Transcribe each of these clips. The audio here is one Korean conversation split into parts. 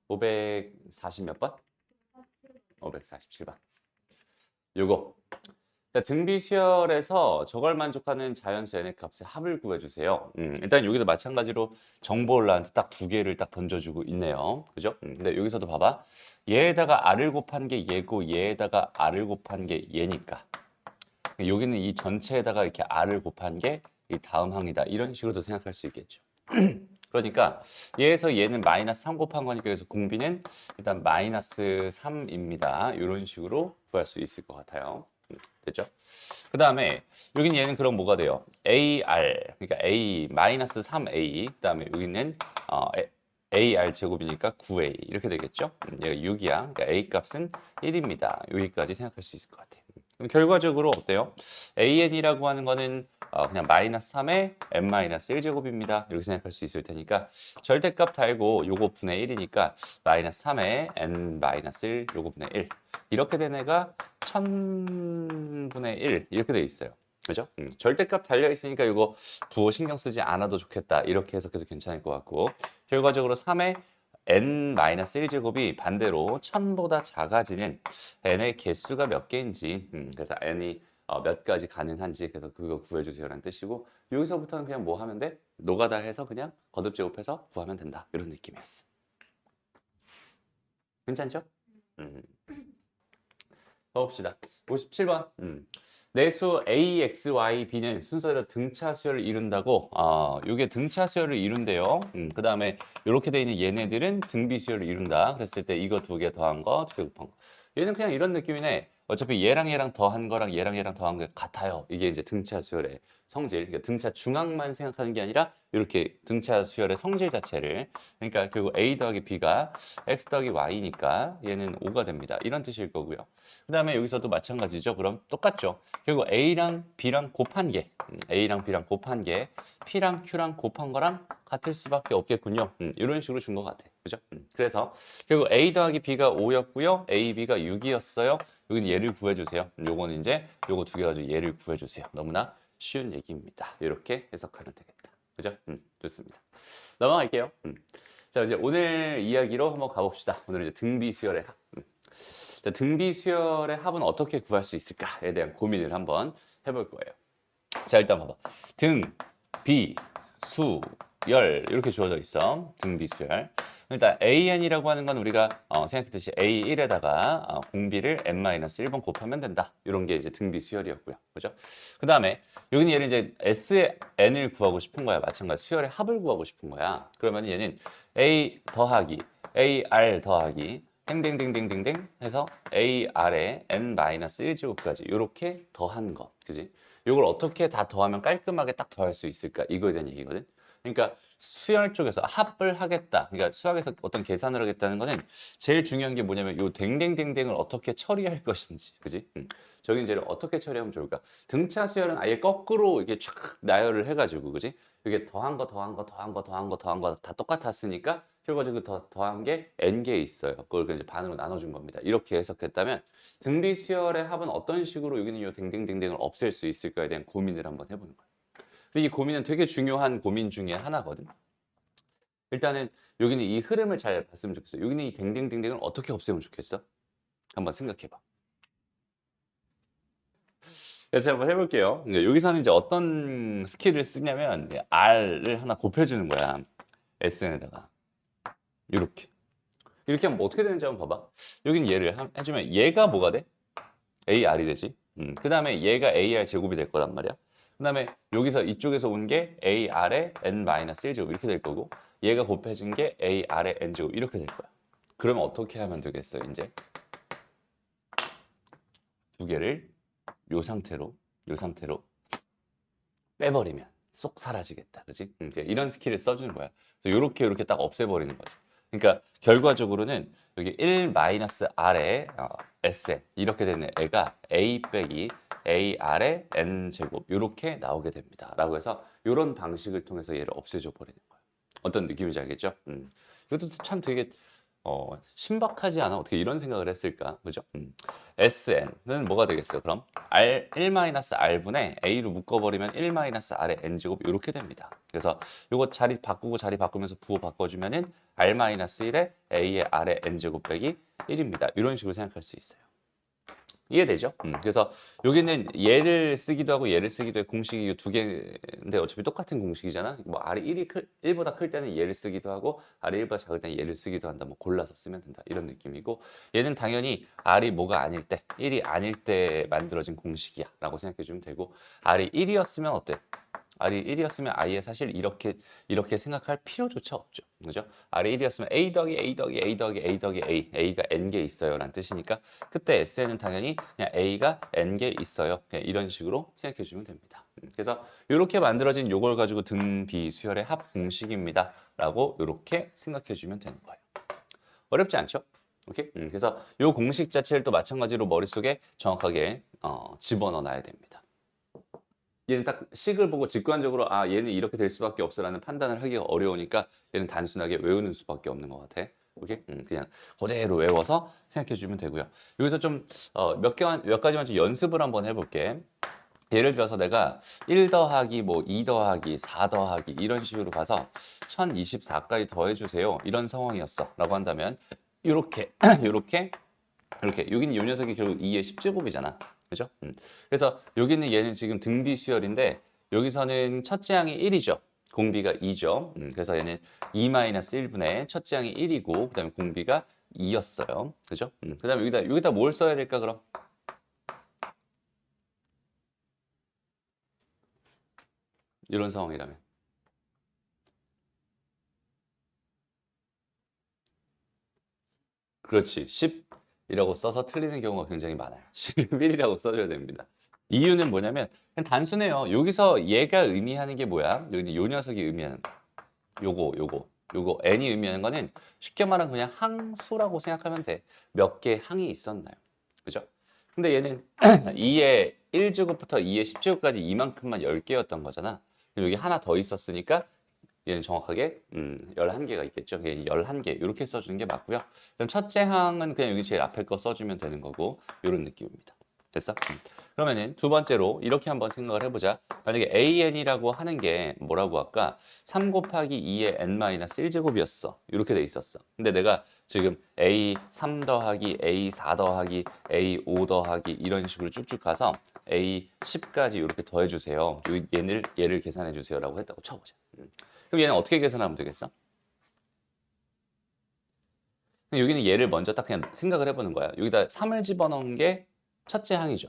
540 몇 번? 547번. 요거. 자, 등비수열에서 저걸 만족하는 자연수 n의 값의 합을 구해주세요. 일단 여기도 마찬가지로 정보를 나한테 딱 두 개를 딱 던져주고 있네요. 그죠? 근데 여기서도 봐봐. 얘에다가 r을 곱한 게 얘고 얘에다가 r을 곱한 게 얘니까. 여기는 이 전체에다가 이렇게 r을 곱한 게 이 다음 항이다. 이런 식으로도 생각할 수 있겠죠. 그러니까 얘에서 얘는 마이너스 3 곱한 거니까 그래서 공비는 일단 마이너스 3입니다. 이런 식으로 구할 수 있을 것 같아요. 됐죠? 그 다음에 여긴 얘는 그럼 뭐가 돼요? AR 그러니까 A 마이너스 3A 그 다음에 여기는 AR 제곱이니까 9A 이렇게 되겠죠? 얘가 6이야. 그러니까 A 값은 1입니다. 여기까지 생각할 수 있을 것 같아요. 그럼 결과적으로 어때요? AN이라고 하는 거는 그냥 마이너스 3에 n-1 제곱입니다. 이렇게 생각할 수 있을 테니까 절대값 달고 요거 분의 1이니까 마이너스 3에 n-1 요거 분의 1 이렇게 된 애가 1000분의 1 이렇게 돼 있어요. 그죠? 절대값 달려 있으니까 이거 부호 신경 쓰지 않아도 좋겠다. 이렇게 해석해도 괜찮을 것 같고 결과적으로 3의 n-1제곱이 반대로 1000보다 작아지는 n의 개수가 몇 개인지 그래서 n이 몇 가지 가능한지 그래서 그거 구해주세요라는 뜻이고 여기서부터는 그냥 뭐 하면 돼? 노가다 해서 그냥 거듭 제곱해서 구하면 된다. 이런 느낌이었어. 괜찮죠? 음. 봅시다. 57번. 내수 A, X, Y, B는 순서대로 등차 수열을 이룬다고. 이게 등차 수열을 이룬대요. 그 다음에 이렇게 돼 있는 얘네들은 등비 수열을 이룬다. 그랬을 때 이거 두 개 더한 거, 두 개 곱한 거. 얘는 그냥 이런 느낌이네. 어차피 얘랑 얘랑 더한 거랑 얘랑 얘랑 더한 게 같아요. 이게 이제 등차 수열의 성질. 그러니까 등차 중앙만 생각하는 게 아니라 이렇게 등차 수열의 성질 자체를. 그러니까 결국 A 더하기 B가 X 더하기 Y니까 얘는 5가 됩니다. 이런 뜻일 거고요. 그 다음에 여기서도 마찬가지죠. 그럼 똑같죠. 결국 A랑 B랑 곱한 게 A랑 B랑 곱한 게 P랑 Q랑 곱한 거랑 같을 수밖에 없겠군요. 이런 식으로 준 것 같아. 그죠? 그래서 결국 A 더하기 B가 5였고요. A, B가 6이었어요. 여기는 얘를 구해주세요. 요거는 이제 요거 두 개 가지고 얘를 구해주세요. 너무나 쉬운 얘기입니다. 이렇게 해석하면 되겠다. 그죠? 좋습니다. 넘어갈게요. 자, 이제 오늘 이야기로 한번 가봅시다. 오늘은 이제 등비수열의 합. 자, 등비수열의 합은 어떻게 구할 수 있을까에 대한 고민을 한번 해볼 거예요. 자, 일단 봐봐. 등, 비, 수, 열 이렇게 주어져 있어. 등비수열. 일단 AN이라고 하는 건 우리가 생각했듯이 A1에다가 공비를 n-1번 곱하면 된다. 이런 게 이제 등비수열이었고요. 그죠? 그 다음에 여기는 얘는 이제 SN을 구하고 싶은 거야. 마찬가지 수열의 합을 구하고 싶은 거야. 그러면 얘는 A 더하기 AR 더하기 땡땡땡땡땡땡 해서 AR에 n-1제곱까지 이렇게 더한 거. 그지? 이걸 어떻게 다 더하면 깔끔하게 딱 더할 수 있을까? 이거에 대한 얘기거든. 그러니까 수열 쪽에서 합을 하겠다. 그러니까 수학에서 어떤 계산을 하겠다는 거는 제일 중요한 게 뭐냐면 요 댕댕댕댕을 어떻게 처리할 것인지. 그지? 저기 이제 어떻게 처리하면 좋을까? 등차 수열은 아예 거꾸로 이렇게 쫙 나열을 해가지고, 그지? 이게 더한 거, 더한 거, 더한 거, 더한 거, 더한 거 다 똑같았으니까 결과적으로 더한 게 n개 있어요. 그걸 이제 반으로 나눠준 겁니다. 이렇게 해석했다면 등비 수열의 합은 어떤 식으로 여기는 이 댕댕댕댕을 없앨 수 있을까에 대한 고민을 한번 해보는 거예요. 근데 이 고민은 되게 중요한 고민 중에 하나거든. 일단은 여기는 이 흐름을 잘 봤으면 좋겠어. 여기는 이 댕댕댕댕을 어떻게 없애면 좋겠어? 한번 생각해봐. 그래서 한번 해볼게요. 그러니까 여기서는 이제 어떤 스킬을 쓰냐면 R을 하나 곱해주는 거야. SN에다가 이렇게. 이렇게 하면 뭐 어떻게 되는지 한번 봐봐. 여기는 얘를 해주면 얘가 뭐가 돼? AR이 되지. 그 다음에 얘가 AR 제곱이 될 거란 말이야. 그 다음에 여기서 이쪽에서 온 게 AR의 N-1제곱 이렇게 될 거고 얘가 곱해진 게 AR의 N제곱 이렇게 될 거야. 그러면 어떻게 하면 되겠어, 이제? 두 개를 요 상태로 빼버리면 쏙 사라지겠다. 그지? 이런 스킬을 써주는 거야. 그래서 이렇게 딱 없애버리는 거지. 그러니까 결과적으로는 여기 1-R의 Sn 이렇게 되는 애가 A 빼기 AR의 N제곱 이렇게 나오게 됩니다. 라고 해서 이런 방식을 통해서 얘를 없애줘 버리는 거야. 어떤 느낌인지 알겠죠? 이것도 참 되게 신박하지 않아? 어떻게 이런 생각을 했을까? 그죠? SN은 뭐가 되겠어요? 그럼 R1-R분의 A로 묶어버리면 1-R의 N제곱 이렇게 됩니다. 그래서 이거 자리 바꾸고 자리 바꾸면서 부호 바꿔주면은 R-1에 A의 R의 N제곱 빼기 1입니다. 이런 식으로 생각할 수 있어요. 이해되죠? 그래서 여기는 얘를 쓰기도 하고 얘를 쓰기도 해. 공식이 두 개인데 어차피 똑같은 공식이잖아. 뭐 R이 1보다 클 때는 얘를 쓰기도 하고 R이 1보다 작을 때는 얘를 쓰기도 한다. 뭐 골라서 쓰면 된다. 이런 느낌이고 얘는 당연히 R이 뭐가 아닐 때, 1이 아닐 때 만들어진 공식이야 라고 생각해 주면 되고 R이 1이었으면 어때? R이 1이었으면 아예 사실 이렇게 생각할 필요조차 없죠. 그죠? R이 1이었으면 A 더하기 A 더하기 A 더하기 A 더하기 A, A가 N개 있어요 라는 뜻이니까 그때 SN은 당연히 그냥 A가 N개 있어요. 그냥 이런 식으로 생각해 주면 됩니다. 그래서 이렇게 만들어진 요걸 가지고 등비수열의 합 공식입니다. 라고 이렇게 생각해 주면 되는 거예요. 어렵지 않죠? 오케이? 그래서 이 공식 자체를 또 마찬가지로 머릿속에 정확하게 집어넣어 놔야 됩니다. 얘는 딱 식을 보고 직관적으로 아 얘는 이렇게 될 수밖에 없어라는 판단을 하기가 어려우니까 얘는 단순하게 외우는 수밖에 없는 것 같아. 오케이? 그냥 그대로 외워서 생각해 주면 되고요. 여기서 좀 몇 가지만 좀 연습을 한번 해볼게. 예를 들어서 내가 1 더하기 뭐 2 더하기 4 더하기 이런 식으로 가서 1024까지 더해주세요. 이런 상황이었어. 라고 한다면 이렇게 이렇게 이렇게 여기는 요 녀석이 결국 2의 10제곱이잖아. 그죠? 그래서 여기는 얘는 지금 등비수열인데 여기서는 첫째 항이 1이죠. 공비가 2죠. 그래서 얘는 2-1분의 첫째 항이 1이고 그다음에 공비가 2였어요. 그죠? 그다음에 여기다 뭘 써야 될까 그럼? 이런 상황이라면. 그렇지. 10이라고 써서 틀리는 경우가 굉장히 많아요. 11이라고 써줘야 됩니다. 이유는 뭐냐면 그냥 단순해요. 여기서 얘가 의미하는 게 뭐야? 여기 요 녀석이 의미하는 요거 n이 의미하는 거는 쉽게 말하면 그냥 항수라고 생각하면 돼. 몇 개 항이 있었나요? 그죠? 근데 얘는 2의 1제곱부터 2의 10제곱까지 이만큼만 10개였던 거잖아. 여기 하나 더 있었으니까 얘는 정확하게 11개가 있겠죠. 11개 이렇게 써주는 게 맞고요. 그럼 첫째 항은 그냥 여기 제일 앞에 거 써주면 되는 거고 이런 느낌입니다. 됐어? 그러면은 두 번째로 이렇게 한번 생각을 해보자. 만약에 AN이라고 하는 게 뭐라고 할까? 3 곱하기 2의 n-1제곱이었어. 이렇게 돼 있었어. 근데 내가 지금 A3 더하기 A4 더하기 A5 더하기 이런 식으로 쭉쭉 가서 A10까지 이렇게 더해주세요. 얘를 계산해주세요 라고 했다고 쳐보자. 그럼 얘는 어떻게 계산하면 되겠어? 여기는 얘를 먼저 딱 그냥 생각을 해보는 거야. 여기다 3을 집어넣은 게 첫째 항이죠.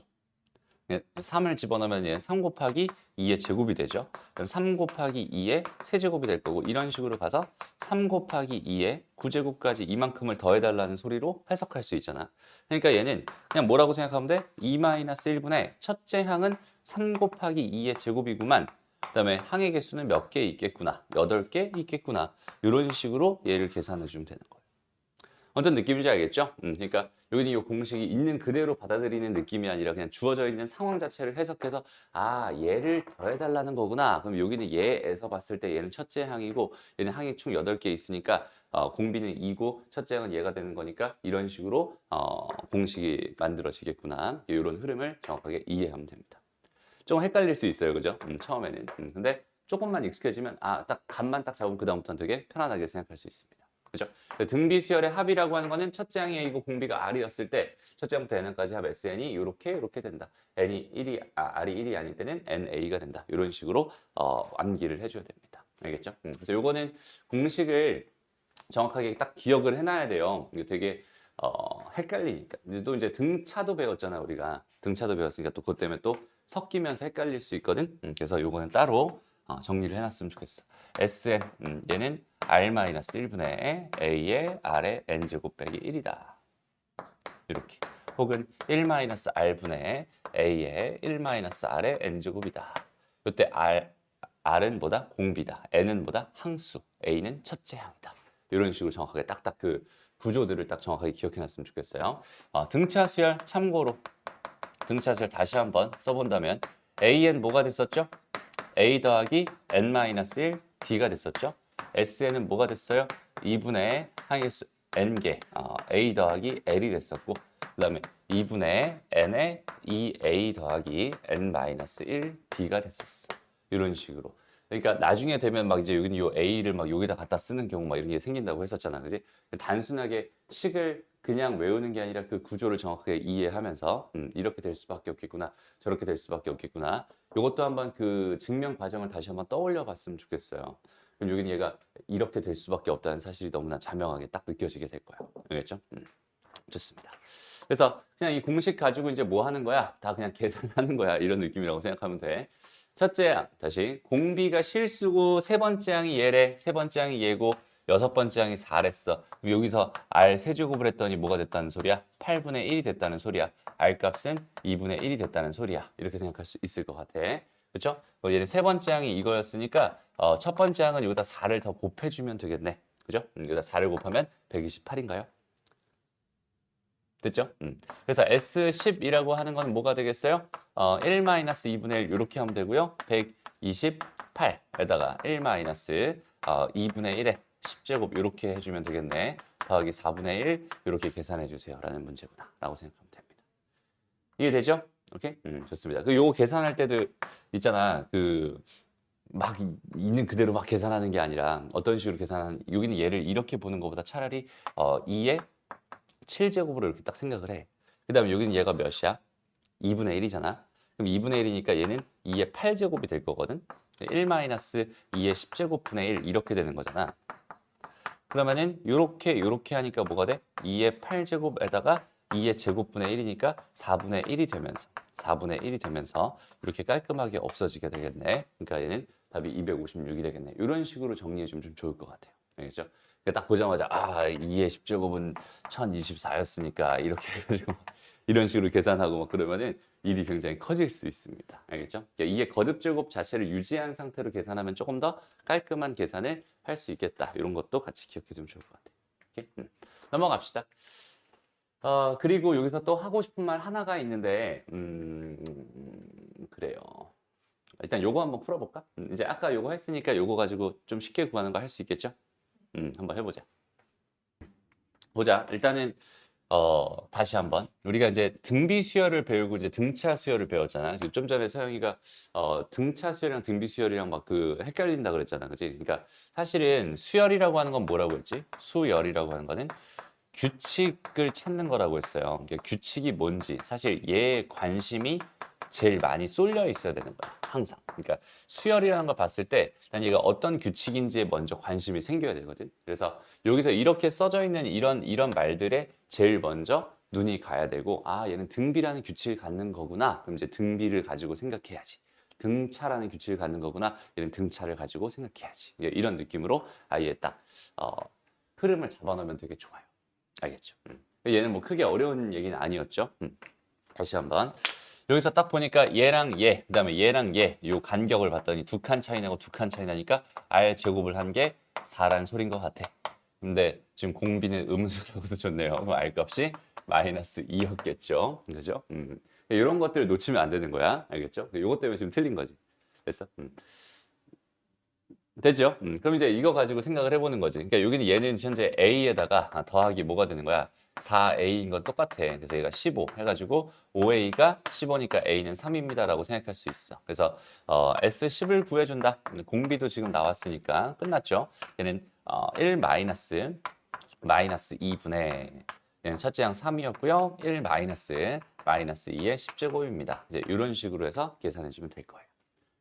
3을 집어넣으면 얘는 3 곱하기 2의 제곱이 되죠. 그럼 3 곱하기 2의 세제곱이 될 거고 이런 식으로 가서 3 곱하기 2의 9제곱까지 이만큼을 더해달라는 소리로 해석할 수 있잖아. 그러니까 얘는 그냥 뭐라고 생각하면 돼? 2-1분의 첫째 항은 3 곱하기 2의 제곱이구만. 그다음에 항의 개수는 몇 개 있겠구나. 8개 있겠구나. 이런 식으로 얘를 계산해 주면 되는 거예요. 어떤 느낌인지 알겠죠? 그러니까 여기는 이 공식이 있는 그대로 받아들이는 느낌이 아니라 그냥 주어져 있는 상황 자체를 해석해서 아 얘를 더해달라는 거구나. 그럼 여기는 얘에서 봤을 때 얘는 첫째 항이고 얘는 항이 총 8개 있으니까 공비는 2고 첫째 항은 얘가 되는 거니까 이런 식으로 공식이 만들어지겠구나. 이런 흐름을 정확하게 이해하면 됩니다. 좀 헷갈릴 수 있어요. 그죠? 처음에는. 근데 조금만 익숙해지면 딱 감만 딱 잡으면 그다음부터는 되게 편안하게 생각할 수 있습니다. 그죠? 등비수열의 합이라고 하는 거는 첫째 항이 A고 공비가 R이었을 때 첫째 항부터 N까지 합 SN이 이렇게 된다. N이 1이 R이 1이 아닐 때는 NA가 된다. 이런 식으로 암기를 해줘야 됩니다. 알겠죠? 그래서 요거는 공식을 정확하게 딱 기억을 해놔야 돼요. 이게 되게 헷갈리니까. 또 이제 등차도 배웠잖아 우리가. 등차도 배웠으니까 또 그것 때문에 또 섞이면서 헷갈릴 수 있거든. 그래서 요거는 따로 정리를 해놨으면 좋겠어. Sn 얘는 R-1분의 A의 R의 N제곱 빼기 1이다. 이렇게. 혹은 1-R분의 A의 1-R의 N제곱이다. 이때 R은 뭐다? 공비다. N은 뭐다? 항수. A는 첫째 항이다. 이런 식으로 정확하게 딱딱 그 구조들을 딱 정확하게 기억해 놨으면 좋겠어요. 등차 수열 참고로 등차 수열 다시 한번 써본다면 AN 뭐가 됐었죠? A 더하기 N-1 D가 됐었죠? SN은 뭐가 됐어요? 2분의 항의 수 n개 a 더하기 l이 됐었고 그 다음에 2분의 n에 2a 더하기 n-1 d가 됐었어. 이런 식으로. 그러니까 나중에 되면 막 이제 여기는 요 a를 막 여기다 갖다 쓰는 경우 막 이런 게 생긴다고 했었잖아. 그지? 단순하게 식을 그냥 외우는 게 아니라 그 구조를 정확하게 이해하면서 이렇게 될 수밖에 없겠구나. 저렇게 될 수밖에 없겠구나. 요것도 한번 그 증명 과정을 다시 한번 떠올려 봤으면 좋겠어요. 그럼 여기는 얘가 이렇게 될 수밖에 없다는 사실이 너무나 자명하게 딱 느껴지게 될 거예요. 알겠죠? 좋습니다. 그래서 그냥 이 공식 가지고 이제 뭐 하는 거야? 다 그냥 계산하는 거야. 이런 느낌이라고 생각하면 돼. 첫째 항, 다시 공비가 실수고 세 번째 항이 얘래. 세 번째 항이 얘고 여섯 번째 항이 4랬어. 여기서 R 세제곱을 했더니 뭐가 됐다는 소리야? 8분의 1이 됐다는 소리야. R 값은 2분의 1이 됐다는 소리야. 이렇게 생각할 수 있을 것 같아. 그렇죠? 얘는 세 번째 항이 이거였으니까 첫 번째 항은 여기다 4를 더 곱해주면 되겠네. 그죠? 여기다 4를 곱하면 128인가요? 됐죠? 그래서 S10이라고 하는 건 뭐가 되겠어요? 1-2분의 1 이렇게 하면 되고요. 128에다가 1-2분의 1에 10제곱 이렇게 해주면 되겠네. 더하기 4분의 1 이렇게 계산해 주세요. 라는 문제구나. 라고 생각하면 됩니다. 이해되죠? 오케이? 좋습니다. 요거 계산할 때도 있잖아. 막 있는 그대로 막 계산하는 게 아니라 어떤 식으로 계산하는, 여기는 얘를 이렇게 보는 것보다 차라리 2에 7제곱으로 이렇게 딱 생각을 해. 그 다음에 여기는 얘가 몇이야? 2분의 1이잖아. 그럼 2분의 1이니까 얘는 2의 8제곱이 될 거거든. 1-2의 10제곱 분의 1 이렇게 되는 거잖아. 그러면은 요렇게 하니까 뭐가 돼? 2의 8제곱에다가 2의 제곱분의 1이니까 4분의 1이 되면서 4분의 1이 되면서 이렇게 깔끔하게 없어지게 되겠네. 그러니까 얘는 답이 256이 되겠네. 이런 식으로 정리해주면 좀 좋을 것 같아요. 알겠죠? 딱 보자마자 2의 10제곱은 1024였으니까 이렇게 해가지고 이런 식으로 계산하고 막 그러면은 일이 굉장히 커질 수 있습니다. 알겠죠? 2의 거듭제곱 자체를 유지한 상태로 계산하면 조금 더 깔끔한 계산을 할 수 있겠다. 이런 것도 같이 기억해 두면 좋을 것 같아요. 오케이? 넘어갑시다. 그리고 여기서 또 하고 싶은 말 하나가 있는데, 그래요. 일단 요거 한번 풀어볼까? 이제 아까 요거 했으니까 요거 가지고 좀 쉽게 구하는 거 할 수 있겠죠? 한번 해보자. 보자. 일단은 다시 한번 우리가 이제 등비 수열을 배우고 이제 등차 수열을 배웠잖아. 지금 좀 전에 서영이가 등차 수열이랑 등비 수열이랑 막 헷갈린다 그랬잖아. 그지? 그러니까 사실은 수열이라고 하는 건 뭐라고 했지? 수열이라고 하는 거는 규칙을 찾는 거라고 했어요. 그러니까 규칙이 뭔지 사실 얘의 관심이 제일 많이 쏠려 있어야 되는 거야. 항상. 그러니까 수열이라는 걸 봤을 때 난 얘가 어떤 규칙인지에 먼저 관심이 생겨야 되거든. 그래서 여기서 이렇게 써져 있는 이런 말들에 제일 먼저 눈이 가야 되고, 얘는 등비라는 규칙을 갖는 거구나. 그럼 이제 등비를 가지고 생각해야지. 등차라는 규칙을 갖는 거구나. 얘는 등차를 가지고 생각해야지. 이런 느낌으로 아예 딱 흐름을 잡아놓으면 되게 좋아요. 알겠죠? 얘는 뭐 크게 어려운 얘기는 아니었죠. 다시 한번. 여기서 딱 보니까 얘랑 얘, 그다음에 얘랑 얘, 요 간격을 봤더니 두 칸 차이 나고 두 칸 차이 나니까 R 제곱을 한 게 4란 소린 것 같아. 근데 지금 공비는 음수라고 써줬네요. 그럼 R 값이 -2였겠죠. 그죠? 이런 것들을 놓치면 안 되는 거야. 알겠죠? 요것 때문에 지금 틀린 거지. 됐어? 되죠? 그럼 이제 이거 가지고 생각을 해보는 거지. 그러니까 여기는 얘는 현재 A에다가 더하기 뭐가 되는 거야? 4A인 건 똑같아. 그래서 얘가 15 해가지고 5A가 15니까 A는 3입니다 라고 생각할 수 있어. 그래서 S10을 구해준다. 공비도 지금 나왔으니까 끝났죠. 얘는 1 마이너스 2분의 얘는 첫째 항 3이었고요. 1 마이너스 2의 10제곱입니다. 이제 이런 식으로 해서 계산해주면 될 거예요.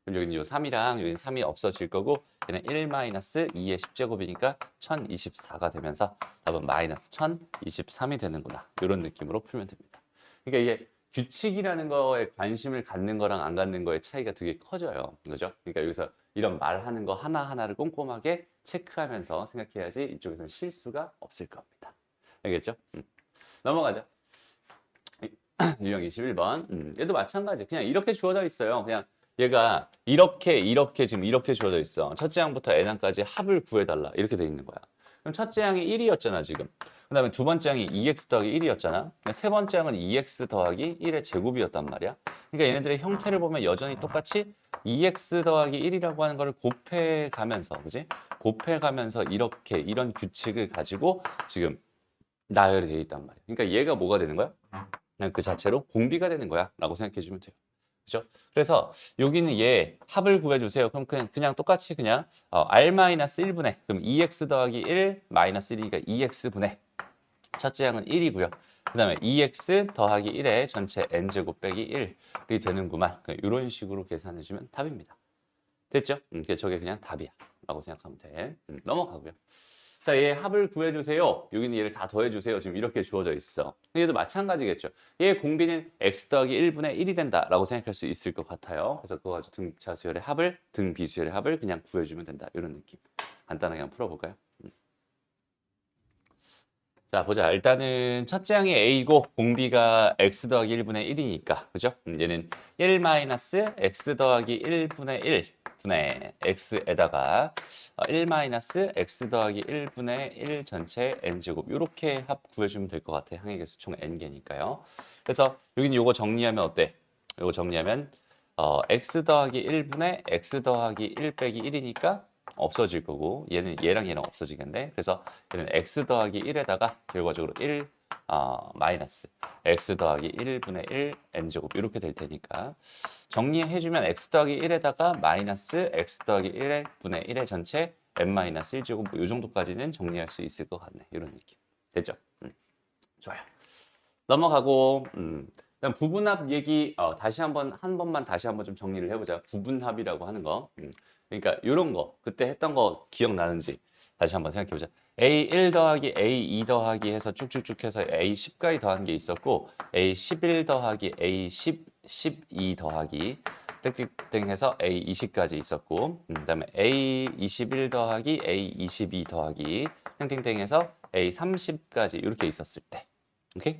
그럼 여기는 요 3이랑 여기는 3이 없어질 거고 얘는 1-2의 10제곱이니까 1024가 되면서 답은 마이너스 1023이 되는구나. 이런 느낌으로 풀면 됩니다. 그러니까 이게 규칙이라는 거에 관심을 갖는 거랑 안 갖는 거의 차이가 되게 커져요. 그죠? 그러니까 여기서 이런 말하는 거 하나하나를 꼼꼼하게 체크하면서 생각해야지 이쪽에서는 실수가 없을 겁니다. 알겠죠? 넘어가죠. 유형 21번. 얘도 마찬가지. 그냥 이렇게 주어져 있어요. 그냥 얘가 이렇게 지금 이렇게 주어져 있어. 첫째 항부터 n항까지 합을 구해달라. 이렇게 돼 있는 거야. 그럼 첫째 항이 1이었잖아, 지금. 그 다음에 두 번째 항이 2x 더하기 1이었잖아. 세 번째 항은 2x 더하기 1의 제곱이었단 말이야. 그러니까 얘네들의 형태를 보면 여전히 똑같이 2x 더하기 1이라고 하는 거를 곱해가면서, 그지? 곱해가면서 이렇게, 이런 규칙을 가지고 지금 나열이 되어 있단 말이에요. 그러니까 얘가 뭐가 되는 거야? 그냥 그 자체로 공비가 되는 거야 라고 생각해 주면 돼요. 그죠? 그래서 여기는 얘 합을 구해주세요. 그럼 그냥 똑같이 그냥 R-1분의 그럼 2x 더하기 1 마이너스 1이니까 2x분의 첫째 양은 1이고요. 그 다음에 2x 더하기 1의 전체 n제곱 빼기 1이 되는구만. 이런 식으로 계산해주면 답입니다. 됐죠? 저게 그냥 답이야 라고 생각하면 돼. 넘어가고요. 자, 얘 합을 구해주세요. 여기는 얘를 다 더해주세요. 지금 이렇게 주어져 있어. 얘도 마찬가지겠죠. 얘 공비는 x 더하기 1분의 1이 된다라고 생각할 수 있을 것 같아요. 그래서 그거 가지고 등차수열의 합을, 등비수열의 합을 그냥 구해주면 된다. 이런 느낌. 간단하게 한번 풀어볼까요? 자, 보자. 일단은 첫째 양이 a고 공비가 x 더하기 1분의 1이니까. 그죠? 얘는 1 마이너스 x 더하기 1분의 1 분의 x에다가 1 마이너스 x 더하기 1분의 1 전체 n제곱 이렇게 합 구해주면 될 것 같아. 항의 개수 총 n개니까요. 그래서 여기는 요거 정리하면 어때? 요거 정리하면 x 더하기 1분의 x 더하기 1 빼기 1이니까 없어질 거고 얘는 얘랑 얘랑 없어지겠네. 그래서 얘는 x 더하기 1에다가 결과적으로 1 마이너스 x 더하기 1분의 1 n제곱 이렇게 될 테니까 정리해주면 x 더하기 1에다가 마이너스 x 더하기 1분의 1의 전체 n 마이너스 1제곱 뭐이 정도까지는 정리할 수 있을 것 같네. 이런 느낌. 됐죠? 좋아요. 넘어가고 그다음 부분합 얘기 다시 한 번만 다시 한번 좀 정리를 해보자. 부분합이라고 하는 거. 그러니까 이런 거 그때 했던 거 기억나는지 다시 한번 생각해보자. A1 더하기 A2 더하기 해서 쭉쭉쭉 해서 A10까지 더한 게 있었고 A11 더하기 A10, 12 더하기 땡땡땡 해서 A20까지 있었고 그다음에 A21 더하기 A22 더하기 땡땡땡 해서 A30까지 이렇게 있었을 때 오케이?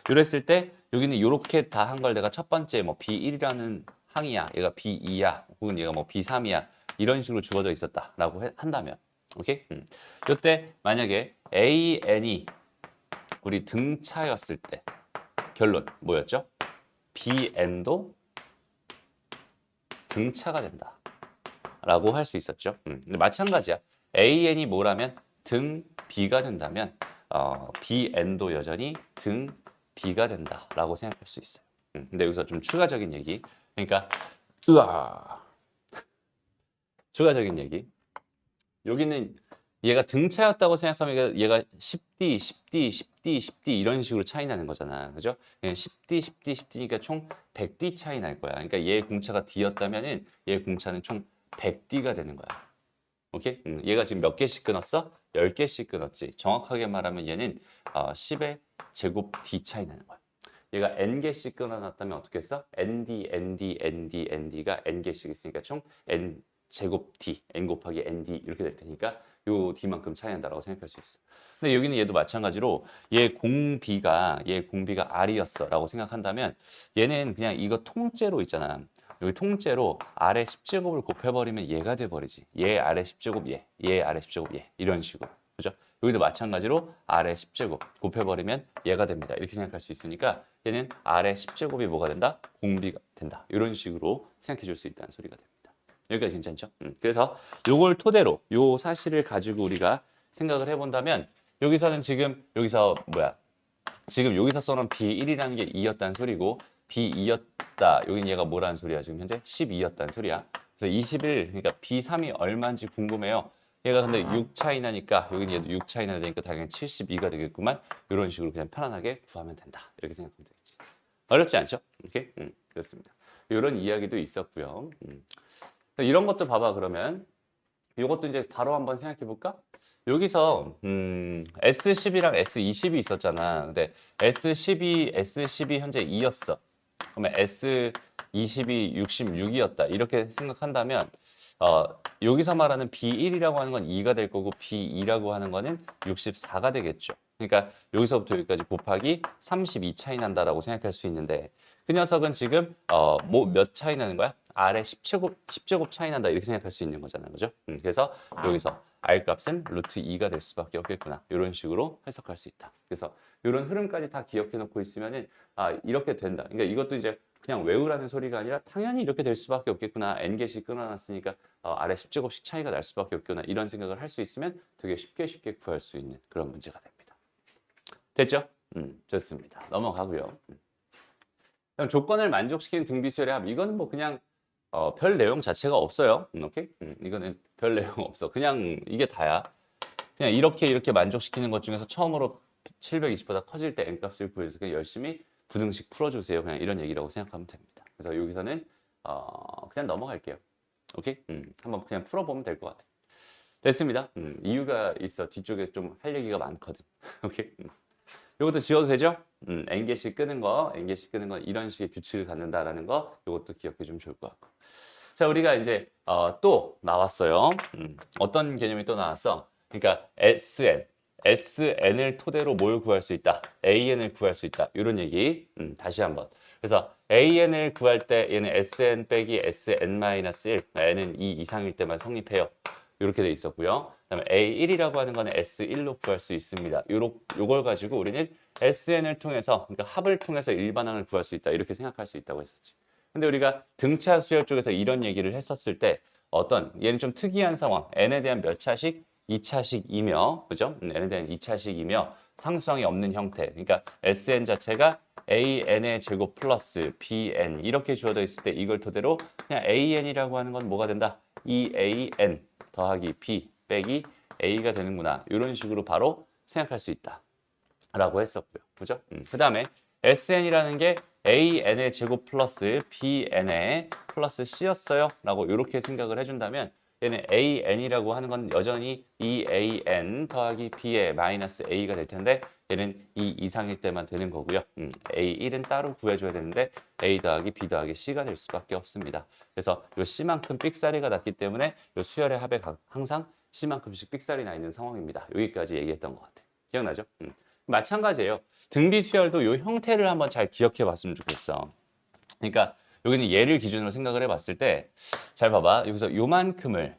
이랬을 때 여기는 이렇게 다 한 걸 내가 첫 번째 뭐 B1이라는 항이야. 얘가 B2야. 혹은 얘가 뭐 B3이야. 이런 식으로 주어져 있었다라고 한다면 오케이? 이때 만약에 AN이 우리 등차였을 때 결론 뭐였죠? BN도 등차가 된다. 라고 할 수 있었죠. 근데 마찬가지야. AN이 뭐라면 등 B가 된다면 BN도 여전히 등 B가 된다라고 생각할 수 있어요. 근데 여기서 좀 추가적인 얘기. 그러니까 추가적인 얘기. 여기는 얘가 등차였다고 생각하면 얘가 10D, 10D, 10D, 10D 이런 식으로 차이 나는 거잖아. 그죠? 10D, 10D, 10D니까 총 100D 차이 날 거야. 그러니까 얘 공차가 D였다면은 얘 공차는 총 100D가 되는 거야. 오케이? 얘가 지금 몇 개씩 끊었어? 10개씩 끊었지. 정확하게 말하면 얘는 10의 제곱 D 차이 나는 거야. 얘가 n개씩 끊어놨다면 어떻게 했어? nd, nd, nd, nd가 n개씩 있으니까 총 n 제곱 d, n 곱하기 nd 이렇게 될 테니까 요 d만큼 차이 난다라고 생각할 수 있어. 근데 여기는 얘도 마찬가지로 얘 공비가 r이었어 라고 생각한다면 얘는 그냥 이거 통째로 있잖아. 여기 통째로 아래 10제곱을 곱해버리면 얘가 돼버리지. 얘 아래 10제곱 얘 아래 10제곱 얘 이런 식으로. 그죠? 여기도 마찬가지로 아래 10제곱 곱해버리면 얘가 됩니다. 이렇게 생각할 수 있으니까 얘는 아래 10제곱이 뭐가 된다? 공비가 된다. 이런 식으로 생각해 줄 수 있다는 소리가 됩니다. 여기까지 괜찮죠? 그래서 요걸 토대로 요 사실을 가지고 우리가 생각을 해본다면 여기서는 지금 여기서 지금 여기서 써놓은 B1이라는 게 2였다는 소리고 B2였다. 여긴 얘가 뭐라는 소리야? 지금 현재 12였다는 소리야. 그래서 21, 그러니까 B3이 얼마인지 궁금해요. 얘가 근데 6 차이 나니까 여기는 얘도 6 차이 나니까 당연히 72가 되겠구만. 이런 식으로 그냥 편안하게 구하면 된다. 이렇게 생각하면 되겠지. 어렵지 않죠? 이렇게? 그렇습니다. 이런 이야기도 있었고요. 이런 것도 봐봐 그러면. 이것도 이제 바로 한번 생각해 볼까? 여기서 S10이랑 S20이 있었잖아. 근데 S12 현재 2였어. 그러면 S20이 66이었다. 이렇게 생각한다면 여기서 말하는 B1이라고 하는 건 2가 될 거고 B2라고 하는 거는 64가 되겠죠. 그러니까 여기서부터 여기까지 곱하기 32 차이 난다라고 생각할 수 있는데 그 녀석은 지금 뭐 몇 차이 나는 거야? R에 10제곱 차이 난다 이렇게 생각할 수 있는 거잖아요. 그죠? 그래서 여기서 R 값은 루트 2가 될 수밖에 없겠구나. 이런 식으로 해석할 수 있다. 그래서 이런 흐름까지 다 기억해 놓고 있으면은 이렇게 된다. 그러니까 이것도 이제 그냥 외우라는 소리가 아니라 당연히 이렇게 될 수밖에 없겠구나. n개씩 끊어놨으니까 아래 10제곱씩 차이가 날 수밖에 없겠구나. 이런 생각을 할 수 있으면 되게 쉽게 구할 수 있는 그런 문제가 됩니다. 됐죠? 좋습니다. 넘어가고요. 그럼 조건을 만족시키는 등비수열의 합. 이건 뭐 그냥 별 내용 자체가 없어요. 오케이? 이거는 별 내용 없어. 그냥 이게 다야. 그냥 이렇게 만족시키는 것 중에서 처음으로 720보다 커질 때 n값을 구해서 그냥 열심히 부등식 풀어주세요. 그냥 이런 얘기라고 생각하면 됩니다. 그래서 여기서는 그냥 넘어갈게요. 오케이? 한번 그냥 풀어보면 될 것 같아. 됐습니다. 이유가 있어. 뒤쪽에 좀 할 얘기가 많거든. 오케이? 이것도 지워도 되죠? n개씩 끄는 거 이런 식의 규칙을 갖는다라는 거 이것도 기억해 주면 좋을 것 같고. 자, 우리가 이제 또 나왔어요. 어떤 개념이 또 나왔어? 그러니까 SN을 토대로 뭘 구할 수 있다? AN을 구할 수 있다. 이런 얘기 다시 한번. 그래서 AN을 구할 때 얘는 SN 빼기 SN-1, n은 2 이상일 때만 성립해요. 이렇게 돼 있었고요. 그다음에 A1이라고 하는 거는 S1로 구할 수 있습니다. 요걸 가지고 우리는 SN을 통해서, 그러니까 합을 통해서 일반항을 구할 수 있다. 이렇게 생각할 수 있다고 했었지. 근데 우리가 등차 수열 쪽에서 이런 얘기를 했었을 때 얘는 좀 특이한 상황, n에 대한 몇 차식? 2차식이며, 그죠? n에 대한 2차식이며 상수항이 없는 형태. 그러니까 SN 자체가 AN의 제곱 플러스 BN 이렇게 주어져 있을 때 이걸 토대로 그냥 AN이라고 하는 건 뭐가 된다? 2AN 더하기 B 빼기 A가 되는구나. 이런 식으로 바로 생각할 수 있다. 라고 했었고요. 그죠? 그 다음에 SN이라는 게 AN의 제곱 플러스 BN의 플러스 C였어요. 라고 이렇게 생각을 해준다면 얘는 AN이라고 하는 건 여전히 2AN 더하기 B의 마이너스 A가 될 텐데 얘는 2 이상일 때만 되는 거고요. A1은 따로 구해줘야 되는데 A 더하기 B 더하기 C가 될 수밖에 없습니다. 그래서 이 C만큼 삑사리가 났기 때문에 이 수열의 합에 항상 C만큼씩 삑사리 나 있는 상황입니다. 여기까지 얘기했던 것 같아요. 기억나죠? 마찬가지예요. 등비 수열도 이 형태를 한번 잘 기억해 봤으면 좋겠어. 그러니까 여기는 얘를 기준으로 생각을 해봤을 때 잘 봐봐. 여기서 요만큼을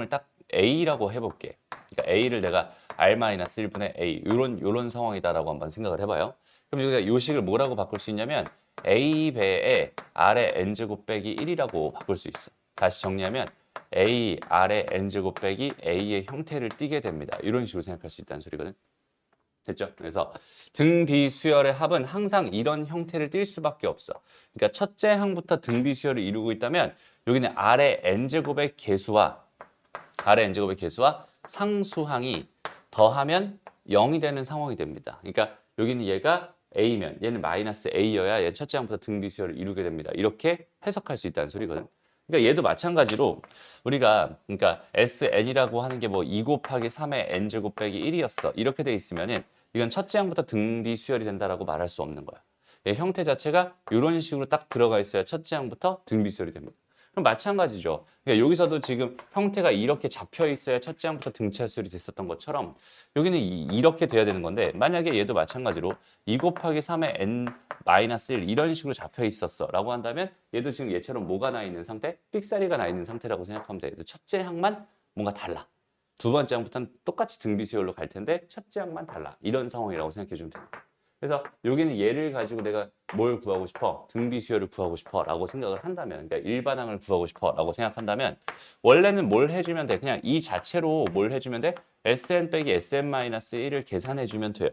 딱 A라고 해볼게. 그러니까 A를 내가 R-1분의 A 요런 상황이다라고 한번 생각을 해봐요. 그럼 여기가 요식을 뭐라고 바꿀 수 있냐면 A 배에 R의 N제곱 빼기 1이라고 바꿀 수 있어. 다시 정리하면 A, R의 N제곱 빼기 A의 형태를 띠게 됩니다. 이런 식으로 생각할 수 있다는 소리거든. 됐죠? 그래서 등비수열의 합은 항상 이런 형태를 띌 수밖에 없어. 그러니까 첫째 항부터 등비수열을 이루고 있다면 여기는 아래 n제곱의 개수와 상수항이 더하면 0이 되는 상황이 됩니다. 그러니까 여기는 얘가 A면 얘는 마이너스 A여야 얘 첫째 항부터 등비수열을 이루게 됩니다. 이렇게 해석할 수 있다는 소리거든. 그러니까 얘도 마찬가지로 우리가 그러니까 SN이라고 하는 게 뭐 2 곱하기 3의 n제곱 빼기 1이었어. 이렇게 돼 있으면은 이건 첫째 항부터 등비 수열이 된다라고 말할 수 없는 거야. 얘 형태 자체가 이런 식으로 딱 들어가 있어야 첫째 항부터 등비 수열이 됩니다. 그럼 마찬가지죠. 그러니까 여기서도 지금 형태가 이렇게 잡혀 있어야 첫째 항부터 등차 수열이 됐었던 것처럼 여기는 이렇게 돼야 되는 건데 만약에 얘도 마찬가지로 2 곱하기 3의 n-1 이런 식으로 잡혀 있었어 라고 한다면 얘도 지금 얘처럼 뭐가 나 있는 상태? 삑사리가 나 있는 상태라고 생각하면 돼. 첫째 항만 뭔가 달라. 두 번째 항부터는 똑같이 등비수열로 갈 텐데 첫째 항만 달라. 이런 상황이라고 생각해 주면 됩니다. 그래서 여기는 얘를 가지고 내가 뭘 구하고 싶어? 등비수열을 구하고 싶어 라고 생각을 한다면 그러니까 일반항을 구하고 싶어 라고 생각한다면 원래는 뭘 해주면 돼? 그냥 이 자체로 뭘 해주면 돼? SN 빼기 SN-1을 계산해 주면 돼요.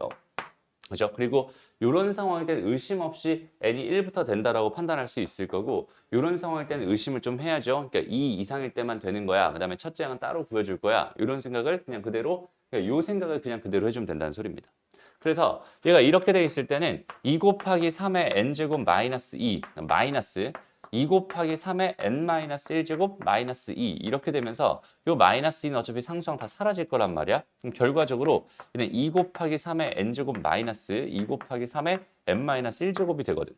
그죠? 그리고 이런 상황일 때는 의심 없이 n이 1부터 된다라고 판단할 수 있을 거고 이런 상황일 때는 의심을 좀 해야죠. 그러니까 2 이상일 때만 되는 거야. 그다음에 첫째 항은 따로 구해줄 거야. 이런 생각을 그냥 그대로 요 생각을 그냥 그대로 해주면 된다는 소리입니다. 그래서 얘가 이렇게 돼 있을 때는 2 곱하기 3의 n제곱 마이너스 2 마이너스 2 곱하기 3의 n-1제곱 마이너스 2 이렇게 되면서 요 마이너스 2는 어차피 상수항 다 사라질 거란 말이야. 그럼 결과적으로 얘는 2 곱하기 3의 n제곱 마이너스 2 곱하기 3의 n-1제곱이 되거든.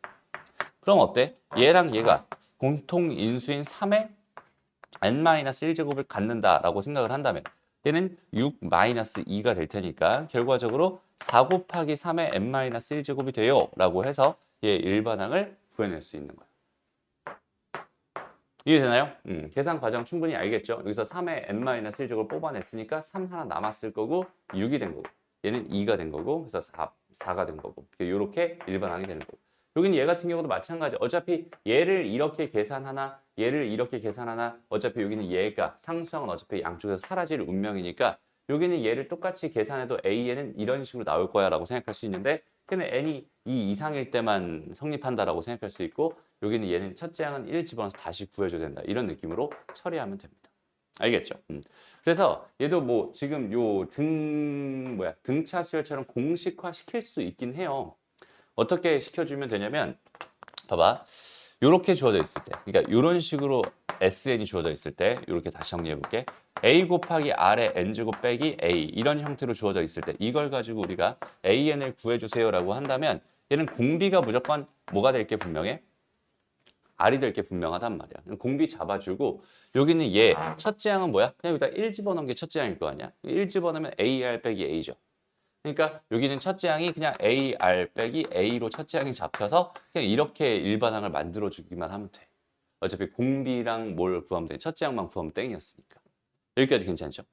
그럼 어때? 얘랑 얘가 공통 인수인 3의 n-1제곱을 갖는다라고 생각을 한다면 얘는 6-2가 될 테니까 결과적으로 4 곱하기 3의 n-1제곱이 돼요 라고 해서 얘 일반항을 구해낼 수 있는 거야. 이해되나요? 계산 과정 충분히 알겠죠? 여기서 3의 n-1제곱을 뽑아냈으니까 3 하나 남았을 거고 6이 된 거고 얘는 2가 된 거고 그래서 4가 된 거고 이렇게 일반항이 되는 거고 여기는 얘 같은 경우도 마찬가지. 어차피 얘를 이렇게 계산하나 얘를 이렇게 계산하나 어차피 여기는 얘가 상수항은 어차피 양쪽에서 사라질 운명이니까 여기는 얘를 똑같이 계산해도 a에는 이런 식으로 나올 거야 라고 생각할 수 있는데 걔는 n이 2 이상일 때만 성립한다라고 생각할 수 있고 여기는 얘는 첫째 항은 1 집어넣어서 다시 구해줘야 된다. 이런 느낌으로 처리하면 됩니다. 알겠죠? 그래서 얘도 뭐 지금 요 등차 수열처럼 공식화 시킬 수 있긴 해요. 어떻게 시켜주면 되냐면 봐봐. 요렇게 주어져 있을 때 그러니까 요런 식으로 SN이 주어져 있을 때 이렇게 다시 정리해 볼게. A 곱하기 R의 N제곱 빼기 A 이런 형태로 주어져 있을 때 이걸 가지고 우리가 AN을 구해주세요 라고 한다면 얘는 공비가 무조건 뭐가 될 게 분명해? R이 될 게 분명하단 말이야. 공비 잡아주고 여기는 얘 첫째 항은 뭐야? 그냥 여기다 1 집어넣은 게 첫째 항일 거 아니야. 1 집어넣으면 AR 빼기 A죠. 그러니까 여기는 첫째 항이 그냥 AR 빼기 A로 첫째 항이 잡혀서 그냥 이렇게 일반항을 만들어주기만 하면 돼. 어차피 공비랑 뭘 구하면 돼. 첫째 항만 구하면 땡이었으니까. 여기까지 괜찮죠?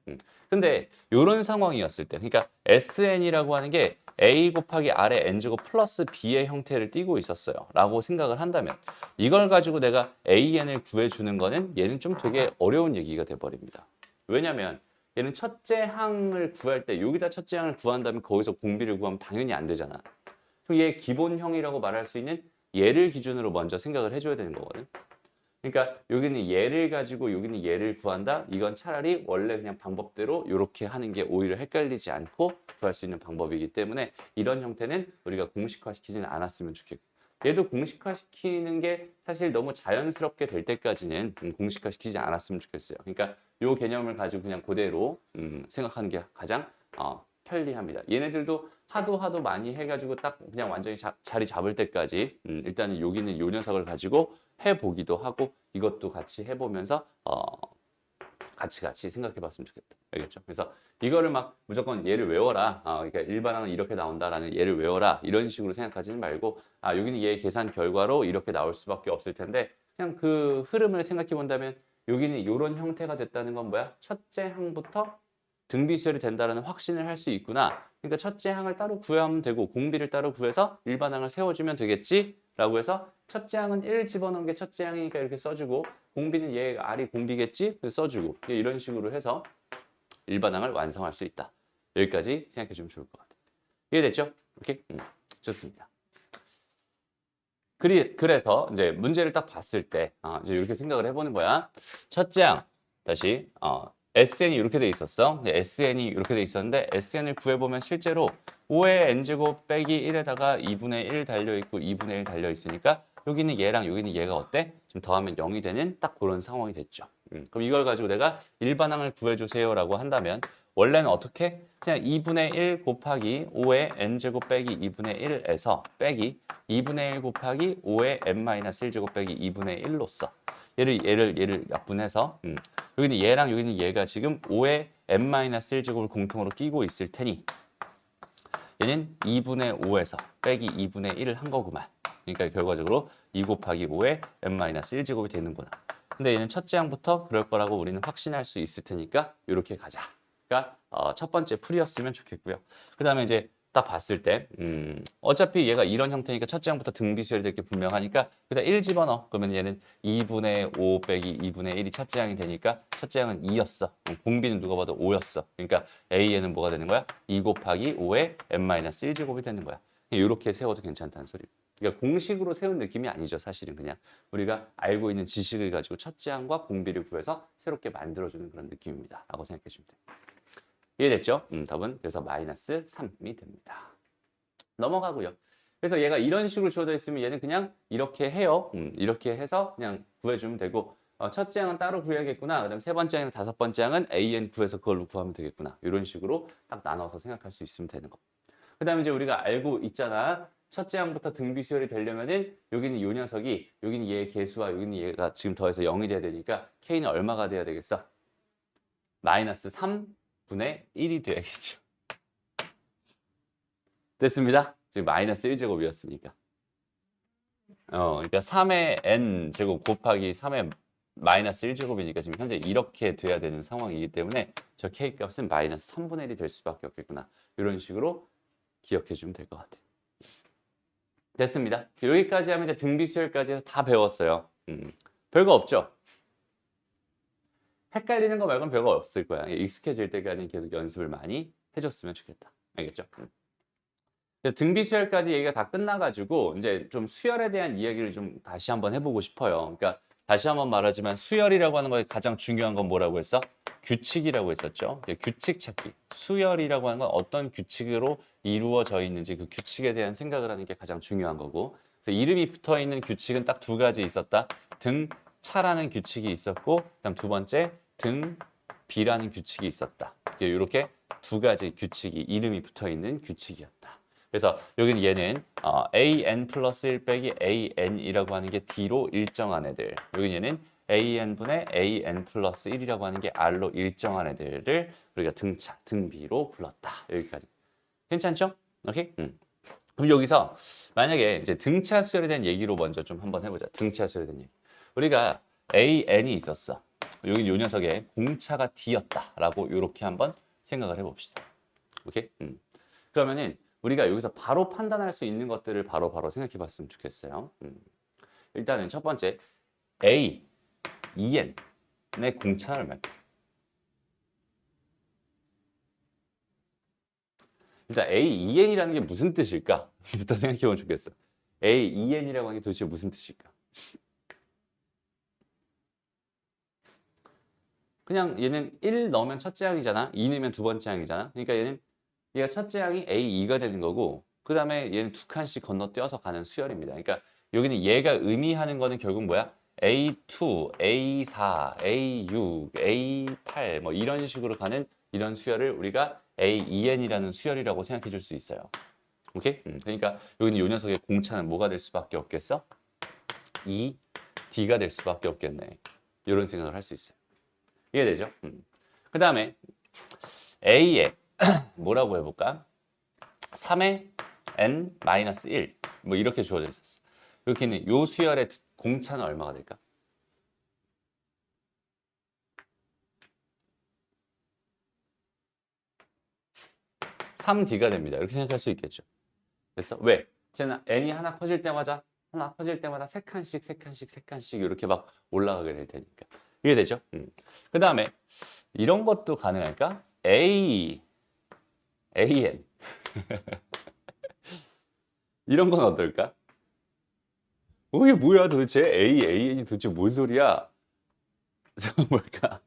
근데 이런 상황이었을 때 그러니까 SN이라고 하는 게 A 곱하기 R의 N제곱 플러스 B의 형태를 띠고 있었어요. 라고 생각을 한다면 이걸 가지고 내가 AN을 구해주는 거는 얘는 좀 되게 어려운 얘기가 돼버립니다. 왜냐면 얘는 첫째 항을 구할 때 여기다 첫째 항을 구한다면 거기서 공비를 구하면 당연히 안 되잖아. 그럼 얘 기본형이라고 말할 수 있는 얘를 기준으로 먼저 생각을 해줘야 되는 거거든. 그러니까 여기는 얘를 가지고 여기는 얘를 구한다. 이건 차라리 원래 그냥 방법대로 이렇게 하는 게 오히려 헷갈리지 않고 구할 수 있는 방법이기 때문에 이런 형태는 우리가 공식화시키지는 않았으면 좋겠고 얘도 공식화시키는 게 사실 너무 자연스럽게 될 때까지는 공식화시키지 않았으면 좋겠어요. 그러니까 이 개념을 가지고 그냥 그대로 생각하는 게 가장 편리합니다. 얘네들도 하도 많이 해가지고 딱 그냥 완전히 자리 잡을 때까지 일단은 여기는 요 녀석을 가지고 해보기도 하고 이것도 같이 해보면서 같이 생각해봤으면 좋겠다. 알겠죠? 그래서 이거를 막 무조건 얘를 외워라. 그러니까 일반항은 이렇게 나온다라는 얘를 외워라. 이런 식으로 생각하지는 말고 여기는 얘 계산 결과로 이렇게 나올 수밖에 없을 텐데 그냥 그 흐름을 생각해 본다면 여기는 이런 형태가 됐다는 건 뭐야? 첫째 항부터 등비수열이 된다는 확신을 할 수 있구나. 그러니까 첫째 항을 따로 구하면 되고 공비를 따로 구해서 일반항을 세워주면 되겠지? 라고 해서 첫째 항은 1 집어넣은 게 첫째 항이니까 이렇게 써주고 공비는 얘 R이 공비겠지? 그래서 써주고 이런 식으로 해서 일반항을 완성할 수 있다. 여기까지 생각해 주면 좋을 것 같아요. 이해됐죠? 오케이? 좋습니다. 그래서 이제 문제를 딱 봤을 때 이제 이렇게 생각을 해보는 거야. 첫째 항 다시 SN이 이렇게 돼 있었어. SN이 이렇게 돼 있었는데 SN을 구해보면 실제로 5의 n제곱 빼기 1에다가 2분의 1 달려있고 2분의 1 달려있으니까 여기는 얘랑 여기는 얘가 어때? 좀 더하면 0이 되는 딱 그런 상황이 됐죠. 그럼 이걸 가지고 내가 일반항을 구해주세요 라고 한다면 원래는 어떻게? 그냥 2분의 1 곱하기 5의 n제곱 빼기 2분의 1에서 빼기 2분의 1 곱하기 5의 n-1제곱 빼기 2분의 1로 써. 얘를 약분해서 여기는 얘랑 여기는 얘가 지금 5의 n-1제곱을 공통으로 끼고 있을 테니 얘는 2분의 5에서 빼기 2분의 1을 한 거구만. 그러니까 결과적으로 2 곱하기 5의 n-1제곱이 되는구나. 근데 얘는 첫째 항부터 그럴 거라고 우리는 확신할 수 있을 테니까 이렇게 가자. 가 첫 번째 풀이었으면 좋겠고요. 그 다음에 이제 딱 봤을 때 어차피 얘가 이런 형태니까 첫째 항부터 등비수열이 될 게 분명하니까 여기다 1 집어넣어. 그러면 얘는 2분의 5 빼기 2분의 1이 첫째 항이 되니까 첫째 항은 2였어. 공비는 누가 봐도 5였어. 그러니까 A에는 뭐가 되는 거야? 2 곱하기 5의 n-1제곱이 되는 거야. 이렇게 세워도 괜찮다는 소리. 그러니까 공식으로 세운 느낌이 아니죠. 사실은 그냥 우리가 알고 있는 지식을 가지고 첫째 항과 공비를 구해서 새롭게 만들어주는 그런 느낌입니다. 라고 생각해 주면 돼요. 이해됐죠? 답은 그래서 마이너스 3이 됩니다. 넘어가고요. 그래서 얘가 이런 식으로 주어져 있으면 얘는 그냥 이렇게 해요. 이렇게 해서 그냥 구해주면 되고 첫째 항은 따로 구해야겠구나. 그다음 세 번째 항이나 다섯 번째 항은 AN 구해서 그걸로 구하면 되겠구나. 이런 식으로 딱 나눠서 생각할 수 있으면 되는 거. 그 다음에 이제 우리가 알고 있잖아. 첫째 항부터 등비수열이 되려면은 여기는 요 녀석이 여기는 얘의 개수와 여기는 얘가 지금 더해서 0이 돼야 되니까 K는 얼마가 돼야 되겠어? 마이너스 3분의 1이 돼야겠죠. 됐습니다. 지금 마이너스 1제곱이었으니까. 그러니까 3의 n제곱 곱하기 3의 마이너스 1제곱이니까 지금 현재 이렇게 돼야 되는 상황이기 때문에 저 K값은 마이너스 3분의 1이 될 수밖에 없겠구나. 이런 식으로 기억해 주면 될 것 같아요. 됐습니다. 여기까지 하면 이제 등비수열까지 해서 다 배웠어요. 별거 없죠? 헷갈리는 거 말고는 별거 없을 거야. 익숙해질 때까지 계속 연습을 많이 해줬으면 좋겠다. 알겠죠? 그래서 등비 수열까지 얘기가 다 끝나가지고 이제 좀 수열에 대한 이야기를 좀 다시 한번 해보고 싶어요. 그러니까 다시 한번 말하지만 수열이라고 하는 거에 가장 중요한 건 뭐라고 했어? 규칙이라고 했었죠. 규칙 찾기. 수열이라고 하는 건 어떤 규칙으로 이루어져 있는지 그 규칙에 대한 생각을 하는 게 가장 중요한 거고. 그래서 이름이 붙어 있는 규칙은 딱 두 가지 있었다. 등차라는 규칙이 있었고, 그다음 두 번째 등비라는 규칙이 있었다. 이렇게 두 가지 규칙이 이름이 붙어 있는 규칙이었다. 그래서 여기는 얘는 an 플러스 1 빼기 an이라고 하는 게 d로 일정한 애들. 여기 얘는 an분의 an 플러스 1이라고 하는 게 r로 일정한 애들을 우리가 등차, 등비로 불렀다. 여기까지. 괜찮죠? 오케이? 그럼 여기서 만약에 이제 등차 수열에 대한 얘기로 먼저 좀 한번 해보자. 등차 수열에 대한 얘기. 우리가 an이 있었어. 여기 요 녀석의 공차가 d였다라고 이렇게 한번 생각을 해봅시다. 오케이? 그러면은 우리가 여기서 바로 판단할 수 있는 것들을 바로 생각해 봤으면 좋겠어요. 일단은 첫 번째 A, EN의 공차는 얼마일까? 일단 A, EN이라는 게 무슨 뜻일까? 부터 생각해 보면 좋겠어. A, EN이라고 하는 게 도대체 무슨 뜻일까? 그냥 얘는 1 넣으면 첫째 항이잖아. 2 넣으면 두 번째 항이잖아. 그러니까 얘가 첫째 항이 A2가 되는 거고 그 다음에 얘는 두 칸씩 건너뛰어서 가는 수열입니다. 그러니까 여기는 얘가 의미하는 거는 결국 뭐야? A2, A4, A6, A8 뭐 이런 식으로 가는 이런 수열을 우리가 AEN이라는 수열이라고 생각해 줄 수 있어요. 오케이? 그러니까 여기는 이 녀석의 공차는 뭐가 될 수밖에 없겠어? D가 될 수밖에 없겠네. 이런 생각을 할 수 있어요. 이해되죠? 그 다음에 A에 뭐라고 해볼까? 3의 n-1 뭐 이렇게 주어져 있었어. 이렇게는 요 수열의 공차는 얼마가 될까? 3D가 됩니다. 이렇게 생각할 수 있겠죠. 그래서 왜? 쟤는 n이 하나 커질 때마다 세 칸씩 이렇게 막 올라가게 될 테니까. 이해되죠? 그 다음에 이런 것도 가능할까? A, AN 이런 건 어떨까? 이게 뭐야 도대체? A, AN이 도대체 뭔 소리야? 저거 뭘까?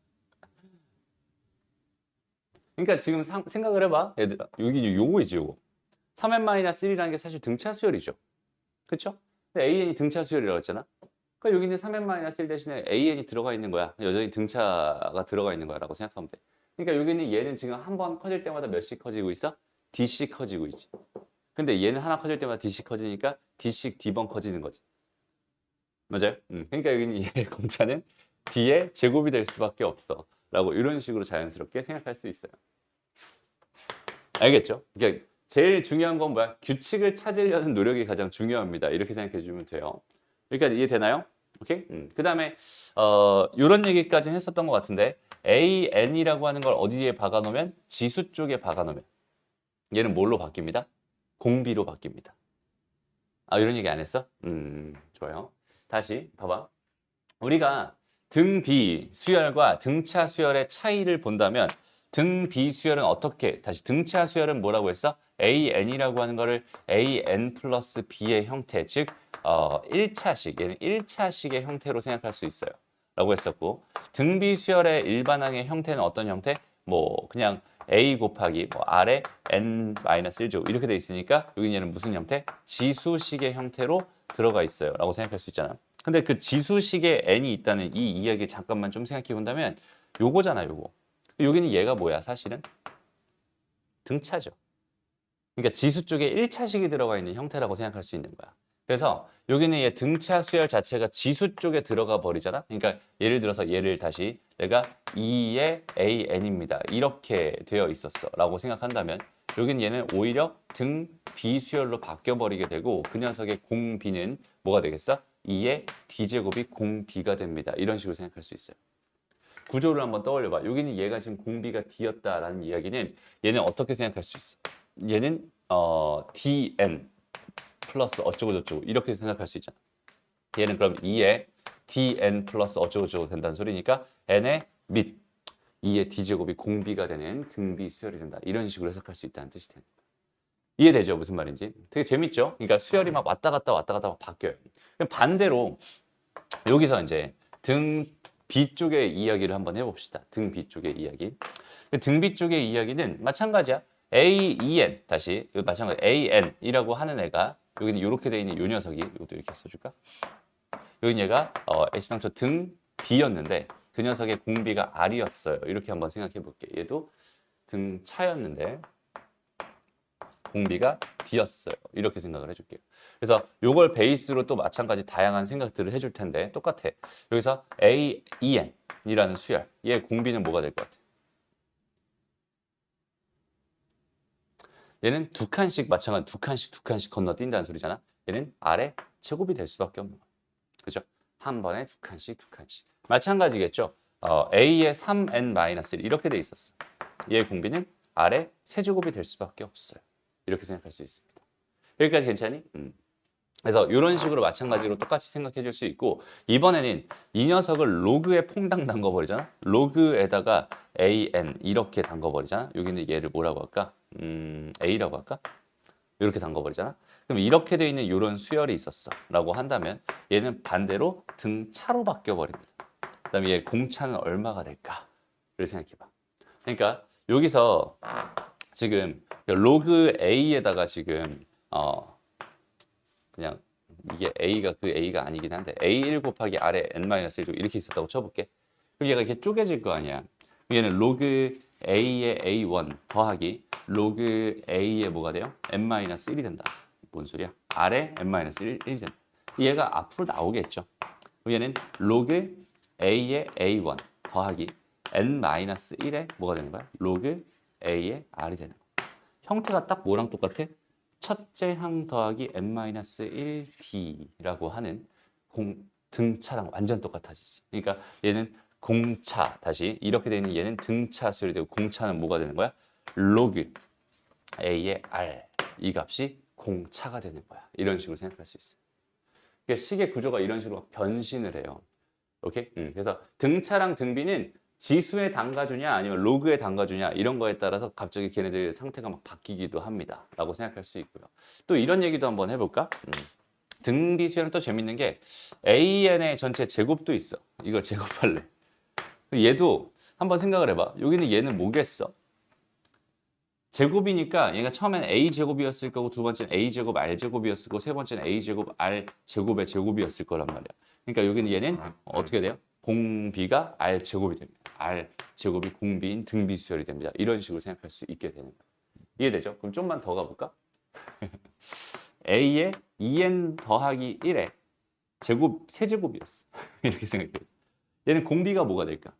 그러니까 지금 생각을 해봐. 얘들아. 여기 요거이지 요거. 3n-1이라는 게 사실 등차 수열이죠. 그쵸? 근데 AN이 등차 수열이라고 했잖아. 그러니까 여기 있는 3n-1 대신에 AN이 들어가 있는 거야. 여전히 등차가 들어가 있는 거야 라고 생각하면 돼. 그러니까 여기는 얘는 지금 한 번 커질 때마다 몇씩 커지고 있어? D씩 커지고 있지. 근데 얘는 하나 커질 때마다 D씩 커지니까 D씩 D번 커지는 거지. 맞아요? 그러니까 여기는 얘의 공차는 D의 제곱이 될 수밖에 없어. 라고 이런 식으로 자연스럽게 생각할 수 있어요. 알겠죠? 그러니까 제일 중요한 건 뭐야? 규칙을 찾으려는 노력이 가장 중요합니다. 이렇게 생각해 주면 돼요. 여기까지 이해되나요? 오케이? 그 다음에 이런 얘기까지 했었던 것 같은데 AN이라고 하는 걸 어디에 박아놓으면 지수 쪽에 박아놓으면 얘는 뭘로 바뀝니다? 공비로 바뀝니다. 아 이런 얘기 안 했어? 좋아요. 다시 봐봐. 우리가 등비 수열과 등차 수열의 차이를 본다면 등비 수열은 어떻게 다시 등차 수열은 뭐라고 했어? AN이라고 하는 거를 AN 플러스 B의 형태 즉 1차식 얘는 1차식의 형태로 생각할 수 있어요. 라고 했었고 등비 수열의 일반항의 형태는 어떤 형태? 뭐 그냥 A 곱하기 뭐 R에 N-1제곱 이렇게 돼 있으니까 여기 얘는 무슨 형태? 지수식의 형태로 들어가 있어요. 라고 생각할 수 있잖아. 근데 그 지수식에 n이 있다는 이 이야기 잠깐만 좀 생각해 본다면 요거잖아 요거. 여기는 얘가 뭐야 사실은? 등차죠. 그러니까 지수 쪽에 1차식이 들어가 있는 형태라고 생각할 수 있는 거야. 그래서 여기는 얘 등차 수열 자체가 지수 쪽에 들어가 버리잖아. 그러니까 예를 들어서 얘를 다시 내가 2의 AN입니다. 이렇게 되어 있었어 라고 생각한다면 여기는 얘는 오히려 등 비수열로 바뀌어 버리게 되고 그 녀석의 공비는 뭐가 되겠어? 2의 D제곱이 공비가 됩니다. 이런 식으로 생각할 수 있어요. 구조를 한번 떠올려봐. 여기는 얘가 지금 공비가 D였다라는 이야기는 얘는 어떻게 생각할 수 있어? 얘는 DN 플러스 어쩌고 저쩌고 이렇게 생각할 수 있잖아. 얘는 그럼 2에 DN 플러스 어쩌고 저쩌고 된다는 소리니까 N에 및 2의 d제곱이 공비가 되는 등비 수열이 된다. 이런 식으로 해석할 수 있다는 뜻이 됩니다. 이해되죠? 무슨 말인지? 되게 재밌죠? 그러니까 수열이 막 왔다 갔다 막 바뀌어요. 그럼 반대로 여기서 이제 등 B 쪽의 이야기를 한번 해봅시다. 등 B 쪽의 이야기. 등 B 쪽의 이야기는 마찬가지야. AEN 다시 마찬가지 AN이라고 하는 애가 여기는 이렇게 돼 있는 요 녀석이 이것도 이렇게 써줄까? 여기 얘가 애시당초 등 B였는데 그 녀석의 공비가 R이었어요. 이렇게 한번 생각해 볼게. 얘도 등 차였는데 공비가 D였어요. 이렇게 생각을 해줄게요. 그래서 이걸 베이스로 또 마찬가지 다양한 생각들을 해줄 텐데 똑같아. 여기서 AEN이라는 수열, 얘 공비는 뭐가 될 것 같아? 얘는 두 칸씩 마찬가지 두 칸씩 건너뛴다는 소리잖아. 얘는 R의 제곱이 될 수밖에 없는 거야. 그죠? 한 번에 두 칸씩. 마찬가지겠죠? A의 3n-1 이렇게 돼 있었어. 얘의 공비는 R의 세제곱이 될 수밖에 없어요. 이렇게 생각할 수 있습니다. 여기까지 괜찮니? 그래서 이런 식으로 마찬가지로 똑같이 생각해 줄 수 있고 이번에는 이 녀석을 로그에 퐁당 담궈버리잖아. 로그에다가 an 이렇게 담궈버리잖아. 여기는 얘를 뭐라고 할까? a라고 할까? 이렇게 담궈버리잖아. 그럼 이렇게 돼 있는 이런 수열이 있었어 라고 한다면 얘는 반대로 등차로 바뀌어버립니다. 그 다음에 얘 공차는 얼마가 될까를 생각해봐. 그러니까 여기서 지금 로그 a에다가 지금 그냥 이게 a가 그 a가 아니긴 한데 a1 곱하기 r의 n-1 이렇게 있었다고 쳐볼게. 그럼 얘가 이렇게 쪼개질 거 아니야. 얘는 로그 a의 a1 더하기 로그 a의 뭐가 돼요? n-1이 된다. 뭔 소리야? r의 n-1이 된다. 얘가 앞으로 나오겠죠. 얘는 로그 a의 a1 더하기 n-1의 뭐가 되는 거야? 로그 a의 r이 되는 거야. 형태가 딱 뭐랑 똑같아? 첫째 항 더하기 n-1d라고 하는 등차랑 완전 똑같아지지. 그러니까 얘는 공차, 다시 이렇게 되는 얘는 등차 수열이 되고 공차는 뭐가 되는 거야? 로그 a의 r 이 값이 공차가 되는 거야. 이런 식으로 생각할 수 있어요. 그러니까 식의 구조가 이런 식으로 변신을 해요. 오케이? 그래서 등차랑 등비는 지수에 담가주냐 아니면 로그에 담가주냐 이런 거에 따라서 갑자기 걔네들 상태가 막 바뀌기도 합니다. 라고 생각할 수 있고요. 또 이런 얘기도 한번 해볼까? 등비 수열은 또 재밌는 게 AN의 전체 제곱도 있어. 이걸 제곱할래. 얘도 한번 생각을 해봐. 여기는 얘는 뭐겠어? 제곱이니까 얘가 처음엔 A제곱이었을 거고 두 번째는 A제곱 R제곱이었을 거고 세 번째는 A제곱 R제곱의 제곱이었을 거란 말이야. 그러니까 여기는 얘는 어떻게 돼요? 공비가 R제곱이 됩니다. R제곱이 공비인 등비수열이 됩니다. 이런 식으로 생각할 수 있게 되는 거예요. 이해되죠? 그럼 좀만 더 가볼까? A의 2n 더하기 1의 제곱, 세제곱이었어. 이렇게 생각해요. 얘는 공비가 뭐가 될까?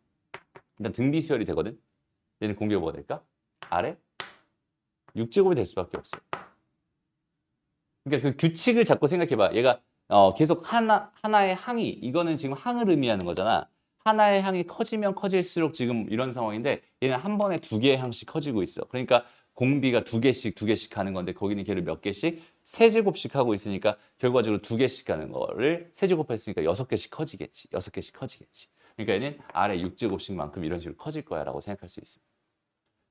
일단 등비수열이 되거든? 얘는 공비가 뭐가 될까? R의 6제곱이 될 수밖에 없어요. 그러니까 그 규칙을 자꾸 생각해봐. 얘가 계속 하나의 항이, 이거는 지금 항을 의미하는 거잖아. 하나의 항이 커지면 커질수록 지금 이런 상황인데 얘는 한 번에 두 개의 항씩 커지고 있어. 그러니까 공비가 두 개씩 가는 건데 거기는 걔를 몇 개씩? 세 제곱씩 하고 있으니까 결과적으로 두 개씩 가는 거를 세 제곱했으니까 6개씩 커지겠지. 6개씩 커지겠지. 그러니까 얘는 아래 6제곱씩만큼 이런 식으로 커질 거야 라고 생각할 수 있습니다.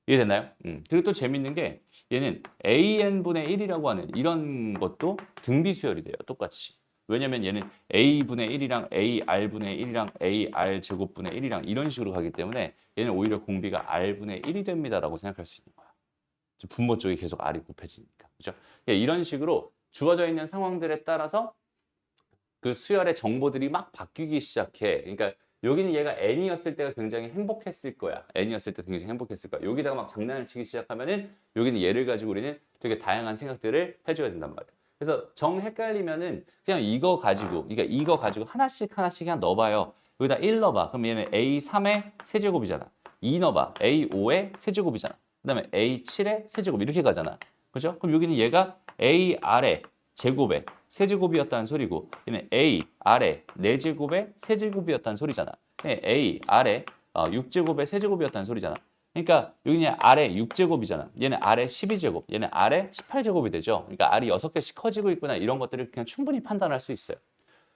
이해됐나요? 그리고 또 재밌는 게 얘는 AN분의 1이라고 하는 이런 것도 등비수열이 돼요. 똑같이. 왜냐면 얘는 A분의 1이랑 AR분의 1이랑 AR제곱분의 1이랑 이런 식으로 가기 때문에 얘는 오히려 공비가 R분의 1이 됩니다라고 생각할 수 있는 거야. 분모 쪽이 계속 R이 곱해지니까. 그죠? 이런 식으로 주어져 있는 상황들에 따라서 그 수열의 정보들이 막 바뀌기 시작해. 그러니까 여기는 얘가 n이었을 때가 굉장히 행복했을 거야. n이었을 때 굉장히 행복했을 거야. 여기다가 막 장난을 치기 시작하면은 여기는 얘를 가지고 우리는 되게 다양한 생각들을 해줘야 된단 말이야. 그래서 정 헷갈리면은 그냥 이거 가지고, 그러니까 이거 가지고 하나씩 그냥 넣어봐요. 여기다 1 넣어봐. 그럼 얘는 A3의 세제곱이잖아. 2 넣어봐. A5의 세제곱이잖아. 그 다음에 A7의 세제곱 이렇게 가잖아. 그죠? 그럼 여기는 얘가 AR의 제곱에 세제곱이었다는 소리고 얘는 A, R의 4제곱의 세제곱이었다는 소리잖아. A, R의 6제곱의 세제곱이었다는 소리잖아. 그러니까 여기는 R의 6제곱이잖아. 얘는 R의 12제곱, 얘는 R의 18제곱이 되죠. 그러니까 R이 6개씩 커지고 있구나 이런 것들을 그냥 충분히 판단할 수 있어요.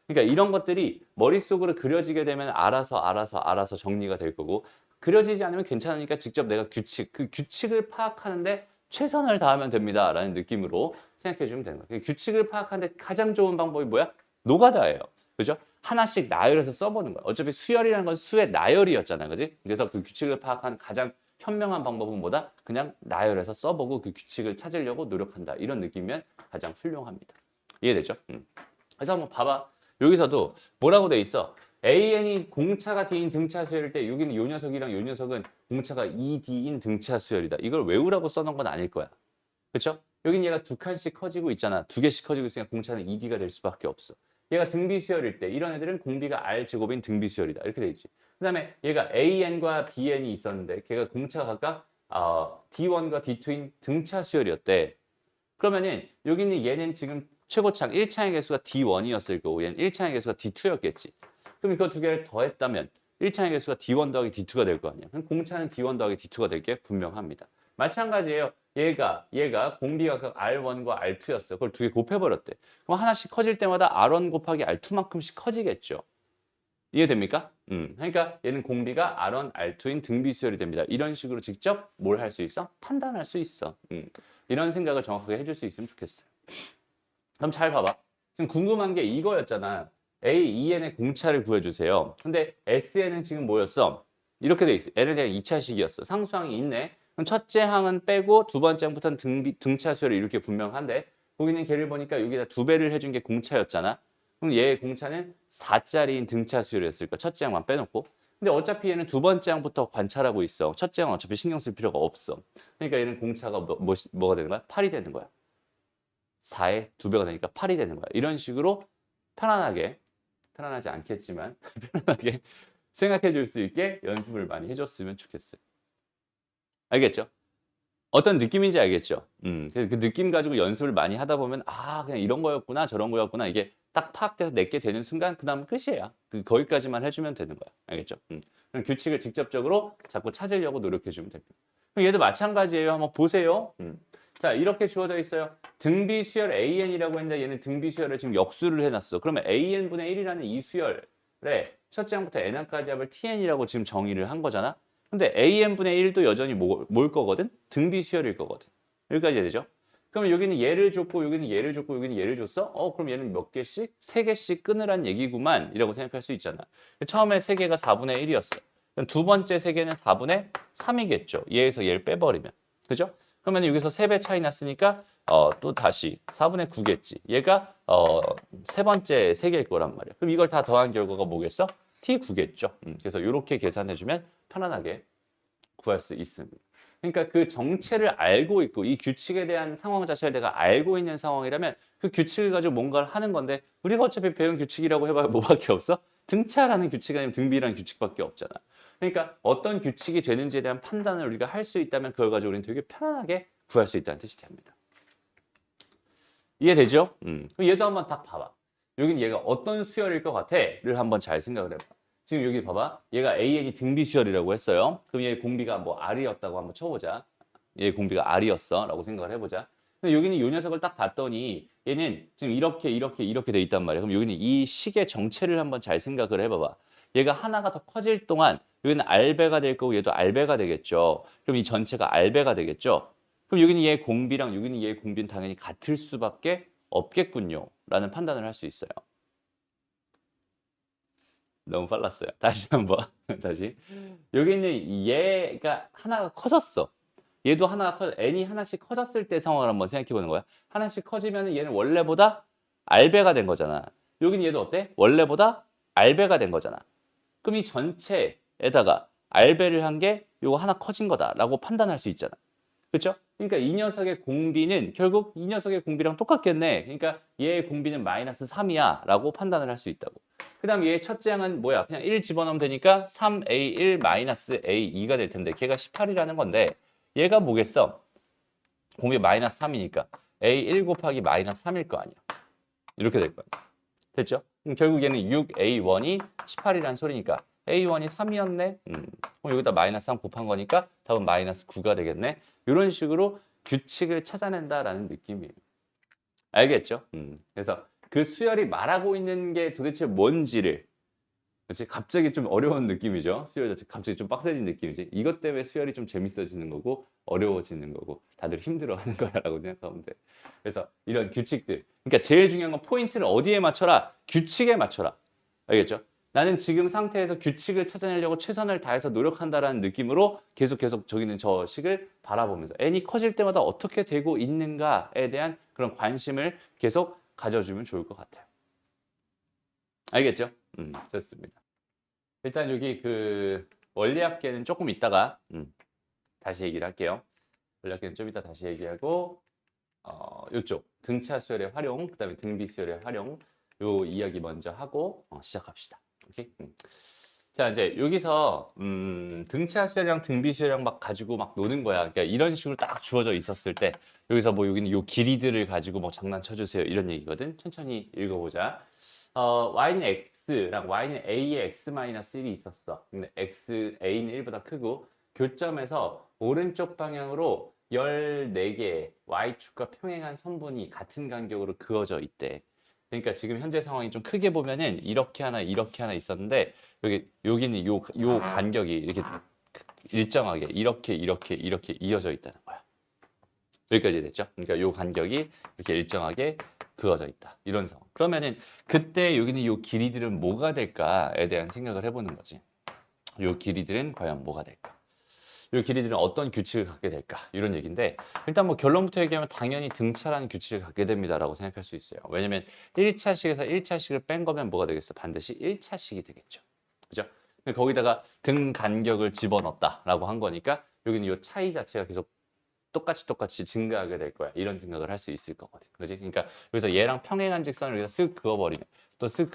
그러니까 이런 것들이 머릿속으로 그려지게 되면 알아서 정리가 될 거고 그려지지 않으면 괜찮으니까 직접 내가 그 규칙을 파악하는데 최선을 다하면 됩니다라는 느낌으로 생각해 주면 되는 거예요. 규칙을 파악하는데 가장 좋은 방법이 뭐야? 노가다예요. 그죠? 하나씩 나열해서 써보는 거야. 어차피 수열이라는 건 수의 나열이었잖아. 그지? 그래서 그 규칙을 파악하는 가장 현명한 방법은 뭐다? 그냥 나열해서 써보고 그 규칙을 찾으려고 노력한다. 이런 느낌이면 가장 훌륭합니다. 이해되죠? 그래서 한번 봐봐. 여기서도 뭐라고 돼 있어? AN이 공차가 D인 등차 수열일 때 여기는 요 녀석이랑 요 녀석은 공차가 2D인 등차 수열이다. 이걸 외우라고 써놓은 건 아닐 거야. 그렇죠? 여긴 얘가 두 칸씩 커지고 있잖아. 두 개씩 커지고 있으니까 공차는 2D가 될 수밖에 없어. 얘가 등비수열일 때 이런 애들은 공비가 R제곱인 등비수열이다. 이렇게 돼 있지. 그 다음에 얘가 AN과 BN이 있었는데 걔가 공차가 각각 D1과 D2인 등차 수열이었대. 그러면은 여기 있는 얘는 지금 최고창 1창의 개수가 D1이었을 거고 얘는 1창의 개수가 D2였겠지. 그럼 이거 두 개를 더했다면 1창의 개수가 D1 더하기 D2가 될 거 아니야. 그럼 공차는 D1 더하기 D2가 될 게 분명합니다. 마찬가지예요. 얘가 공비가 각 R1과 R2였어. 그걸 두 개 곱해버렸대. 그럼 하나씩 커질 때마다 R1 곱하기 R2만큼씩 커지겠죠. 이해됩니까? 그러니까 얘는 공비가 R1, R2인 등비수열이 됩니다. 이런 식으로 직접 뭘 할 수 있어? 판단할 수 있어. 이런 생각을 정확하게 해줄 수 있으면 좋겠어요. 그럼 잘 봐봐. 지금 궁금한 게 이거였잖아. A, EN의 공차를 구해주세요. 근데 SN은 지금 뭐였어? 이렇게 돼 있어. N에 대한 2차식이었어. 상수항이 있네. 그럼 첫째 항은 빼고 두 번째 항부터는 등차 수열이 이렇게 분명한데 거기는 걔를 보니까 여기다 두 배를 해준 게 공차였잖아. 그럼 얘의 공차는 4짜리인 등차 수열이었을 거야. 첫째 항만 빼놓고. 근데 어차피 얘는 두 번째 항부터 관찰하고 있어. 첫째 항은 어차피 신경 쓸 필요가 없어. 그러니까 얘는 공차가 뭐가 되는 거야? 8이 되는 거야. 4의 2배가 되니까 8이 되는 거야. 이런 식으로 편안하지 않겠지만 편안하게 생각해 줄 수 있게 연습을 많이 해줬으면 좋겠어요. 알겠죠? 어떤 느낌인지 알겠죠? 그래서 그 느낌 가지고 연습을 많이 하다 보면 그냥 이런 거였구나 저런 거였구나 이게 딱 파악돼서 내게 되는 순간 그 다음은 끝이에요. 거기까지만 해주면 되는 거야. 알겠죠? 그럼 규칙을 직접적으로 자꾸 찾으려고 노력해 주면 됩니다. 그럼 얘도 마찬가지예요. 한번 보세요. 자, 이렇게 주어져 있어요. 등비수열 AN이라고 했는데 얘는 등비수열을 지금 역수를 해놨어. 그러면 AN분의 1이라는 이 수열에 첫째 항부터 n항까지 합을 TN이라고 지금 정의를 한 거잖아. 근데 AN분의 1도 여전히 뭘 거거든? 등비수열일 거거든. 여기까지 되죠? 그러면 여기는 얘를 줬고 여기는 얘를 줬고 여기는 얘를 줬어? 그럼 얘는 몇 개씩? 3개씩 끊으란 얘기구만 이라고 생각할 수 있잖아. 처음에 3개가 4분의 1이었어. 두 번째 3개는 4분의 3이겠죠. 얘에서 얘를 빼버리면. 그죠? 그러면 여기서 3배 차이 났으니까 또 다시 4분의 9겠지. 얘가 세 번째 3개일 거란 말이야. 그럼 이걸 다 더한 결과가 뭐겠어? T9겠죠. 그래서 이렇게 계산해주면 편안하게 구할 수 있습니다. 그러니까 그 정체를 알고 있고 이 규칙에 대한 상황 자체를 내가 알고 있는 상황이라면 그 규칙을 가지고 뭔가를 하는 건데 우리가 어차피 배운 규칙이라고 해봐야 뭐밖에 없어? 등차라는 규칙 아니면 등비라는 규칙밖에 없잖아. 그러니까 어떤 규칙이 되는지에 대한 판단을 우리가 할 수 있다면 그걸 가지고 우리는 되게 편안하게 구할 수 있다는 뜻이 됩니다. 이해되죠? 그럼 얘도 한번 딱 봐봐. 여긴 얘가 어떤 수열일 것 같아?를 한번 잘 생각을 해봐. 지금 여기 봐봐. 얘가 AN이 등비 수열이라고 했어요. 그럼 얘 공비가 뭐 R이었다고 한번 쳐보자. 얘 공비가 R이었어 라고 생각을 해보자. 근데 여기는 이 녀석을 딱 봤더니 얘는 지금 이렇게 돼 있단 말이야. 그럼 여기는 이 식의 정체를 한번 잘 생각을 해봐봐. 얘가 하나가 더 커질 동안 여기는 R배가 될 거고 얘도 R배가 되겠죠. 그럼 이 전체가 R배가 되겠죠. 그럼 여기는 얘 공비랑 여기는 얘 공비는 당연히 같을 수밖에 없겠군요. 라는 판단을 할 수 있어요. 너무 빨랐어요. 다시 한번. 다시. 여기 있는 얘가 하나가 커졌어. 얘도 n이 하나씩 커졌을 때 상황을 한번 생각해 보는 거야. 하나씩 커지면 얘는 원래보다 R배가 된 거잖아. 여기는 얘도 어때? 원래보다 R배가 된 거잖아. 그럼 이 전체에다가 R배를 한 게 요거 하나 커진 거다라고 판단할 수 있잖아. 그렇죠? 그러니까 이 녀석의 공비는 결국 이 녀석의 공비랑 똑같겠네. 그러니까 얘의 공비는 마이너스 3이야 라고 판단을 할 수 있다고. 그 다음 얘의 첫째 항은 뭐야? 그냥 1 집어넣으면 되니까 3A1 마이너스 A2가 될 텐데 걔가 18이라는 건데 얘가 뭐겠어? 공비 마이너스 3이니까 A1 곱하기 마이너스 3일 거 아니야. 이렇게 될 거야. 됐죠? 그럼 결국 얘는 6A1이 18이라는 소리니까 A1이 3이었네. 그럼 여기다 마이너스 3 곱한 거니까 답은 마이너스 9가 되겠네. 이런 식으로 규칙을 찾아낸다라는 느낌이에요. 알겠죠? 그래서 그 수열이 말하고 있는 게 도대체 뭔지를 그렇지? 갑자기 좀 어려운 느낌이죠. 수열 자체 갑자기 좀 빡세진 느낌이지. 이것 때문에 수열이 좀 재밌어지는 거고 어려워지는 거고 다들 힘들어하는 거야라고 생각하면 돼. 그래서 이런 규칙들. 그러니까 제일 중요한 건 포인트를 어디에 맞춰라? 규칙에 맞춰라. 알겠죠? 나는 지금 상태에서 규칙을 찾아내려고 최선을 다해서 노력한다라는 느낌으로 계속 저기 있는 저 식을 바라보면서 n이 커질 때마다 어떻게 되고 있는가에 대한 그런 관심을 계속 가져주면 좋을 것 같아요. 알겠죠? 좋습니다. 일단 여기 그 원리합계는 조금 이따가 다시 얘기를 할게요. 원리합계는 좀 이따 다시 얘기하고 요쪽 등차 수열의 활용, 그다음에 등비 수열의 활용 요 이야기 먼저 하고 시작합시다. 오케이? 자 이제 여기서 등차 수열이랑 등비 수열이랑 막 가지고 막 노는 거야. 그러니까 이런 식으로 딱 주어져 있었을 때 여기서 뭐 여기는 요 길이들을 가지고 뭐 장난쳐 주세요 이런 얘기거든. 천천히 읽어보자. y는 x랑 y는 a의 x-1이 있었어. 근데 x, a는 1보다 크고 교점에서 오른쪽 방향으로 14개의 y축과 평행한 선분이 같은 간격으로 그어져 있대. 그러니까 지금 현재 상황이 좀 크게 보면은 이렇게 하나 있었는데 여기는 요 간격이 이렇게 일정하게 이렇게 이어져 있다는 거야. 여기까지 됐죠? 그러니까 요 간격이 이렇게 일정하게 그어져 있다. 이런 상황. 그러면은 그때 여기는 요 길이들은 뭐가 될까에 대한 생각을 해보는 거지. 요 길이들은 과연 뭐가 될까? 요 길이들은 어떤 규칙을 갖게 될까? 이런 얘기인데 일단 뭐 결론부터 얘기하면 당연히 등차라는 규칙을 갖게 됩니다라고 생각할 수 있어요. 왜냐면 1차식에서 1차식을 뺀 거면 뭐가 되겠어? 반드시 1차식이 되겠죠. 그죠? 거기다가 등 간격을 집어넣었다라고 한 거니까 여기는 요 차이 자체가 계속 똑같이 증가하게 될 거야. 이런 생각을 할 수 있을 거거든. 그지? 그러니까 여기서 얘랑 평행한 직선을 여기서 쓱 그어버리면 또 쓱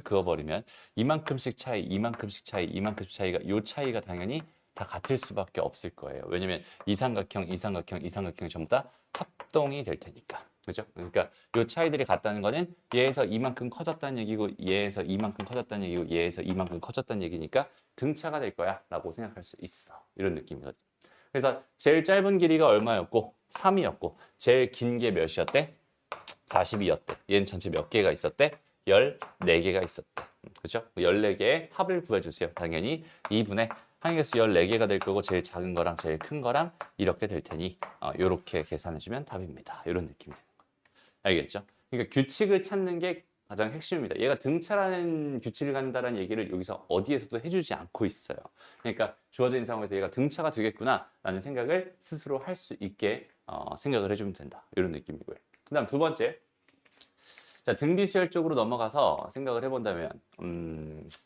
그어버리면 이만큼씩 이만큼씩 차이가 요 차이가 당연히 다 같을 수밖에 없을 거예요. 왜냐면 이 삼각형이 전부 다 합동이 될 테니까. 그죠? 그러니까 요 차이들이 같다는 거는 얘에서 이만큼 커졌다는 얘기고 얘에서 이만큼 커졌다는 얘기고 얘에서 이만큼 커졌다는 얘기니까 등차가 될 거야 라고 생각할 수 있어. 이런 느낌이거든. 그래서 제일 짧은 길이가 얼마였고 3이었고 제일 긴 게 몇이었대? 42였대. 얘는 전체 몇 개가 있었대? 14개가 있었대. 그렇죠? 14개의 합을 구해주세요. 당연히 2분의 항의개수 14개가 될 거고 제일 작은 거랑 제일 큰 거랑 이렇게 될 테니 이렇게 계산해주면 답입니다. 이런 느낌이 되는 거예요. 알겠죠? 그러니까 규칙을 찾는 게 가장 핵심입니다. 얘가 등차라는 규칙을 갖는다는 얘기를 여기서 어디에서도 해주지 않고 있어요. 그러니까 주어져 있는 상황에서 얘가 등차가 되겠구나라는 생각을 스스로 할 수 있게 생각을 해주면 된다. 이런 느낌이고요. 그 다음 두 번째. 자, 등비수열 쪽으로 넘어가서 생각을 해본다면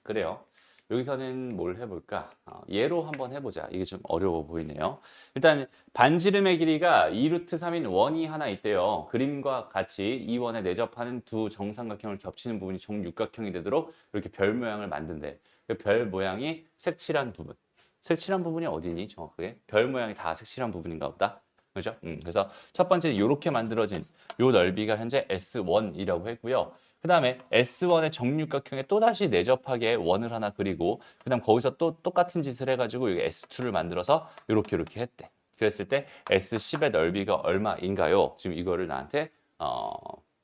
그래요. 여기서는 뭘 해볼까? 예로 한번 해보자. 이게 좀 어려워 보이네요. 일단 반지름의 길이가 2루트 3인 원이 하나 있대요. 그림과 같이 이 원에 내접하는 두 정삼각형을 겹치는 부분이 정육각형이 되도록 이렇게 별 모양을 만든대. 그 별 모양이 색칠한 부분. 색칠한 부분이 어디니 정확하게? 별 모양이 다 색칠한 부분인가 보다. 그죠? 그래서 첫 번째 이렇게 만들어진 요 넓이가 현재 S1이라고 했고요. 그 다음에 S1의 정육각형에 또다시 내접하게 원을 하나 그리고 그 다음 거기서 또 똑같은 짓을 해가지고 여기 S2를 만들어서 이렇게 했대. 그랬을 때 S10의 넓이가 얼마인가요? 지금 이거를 나한테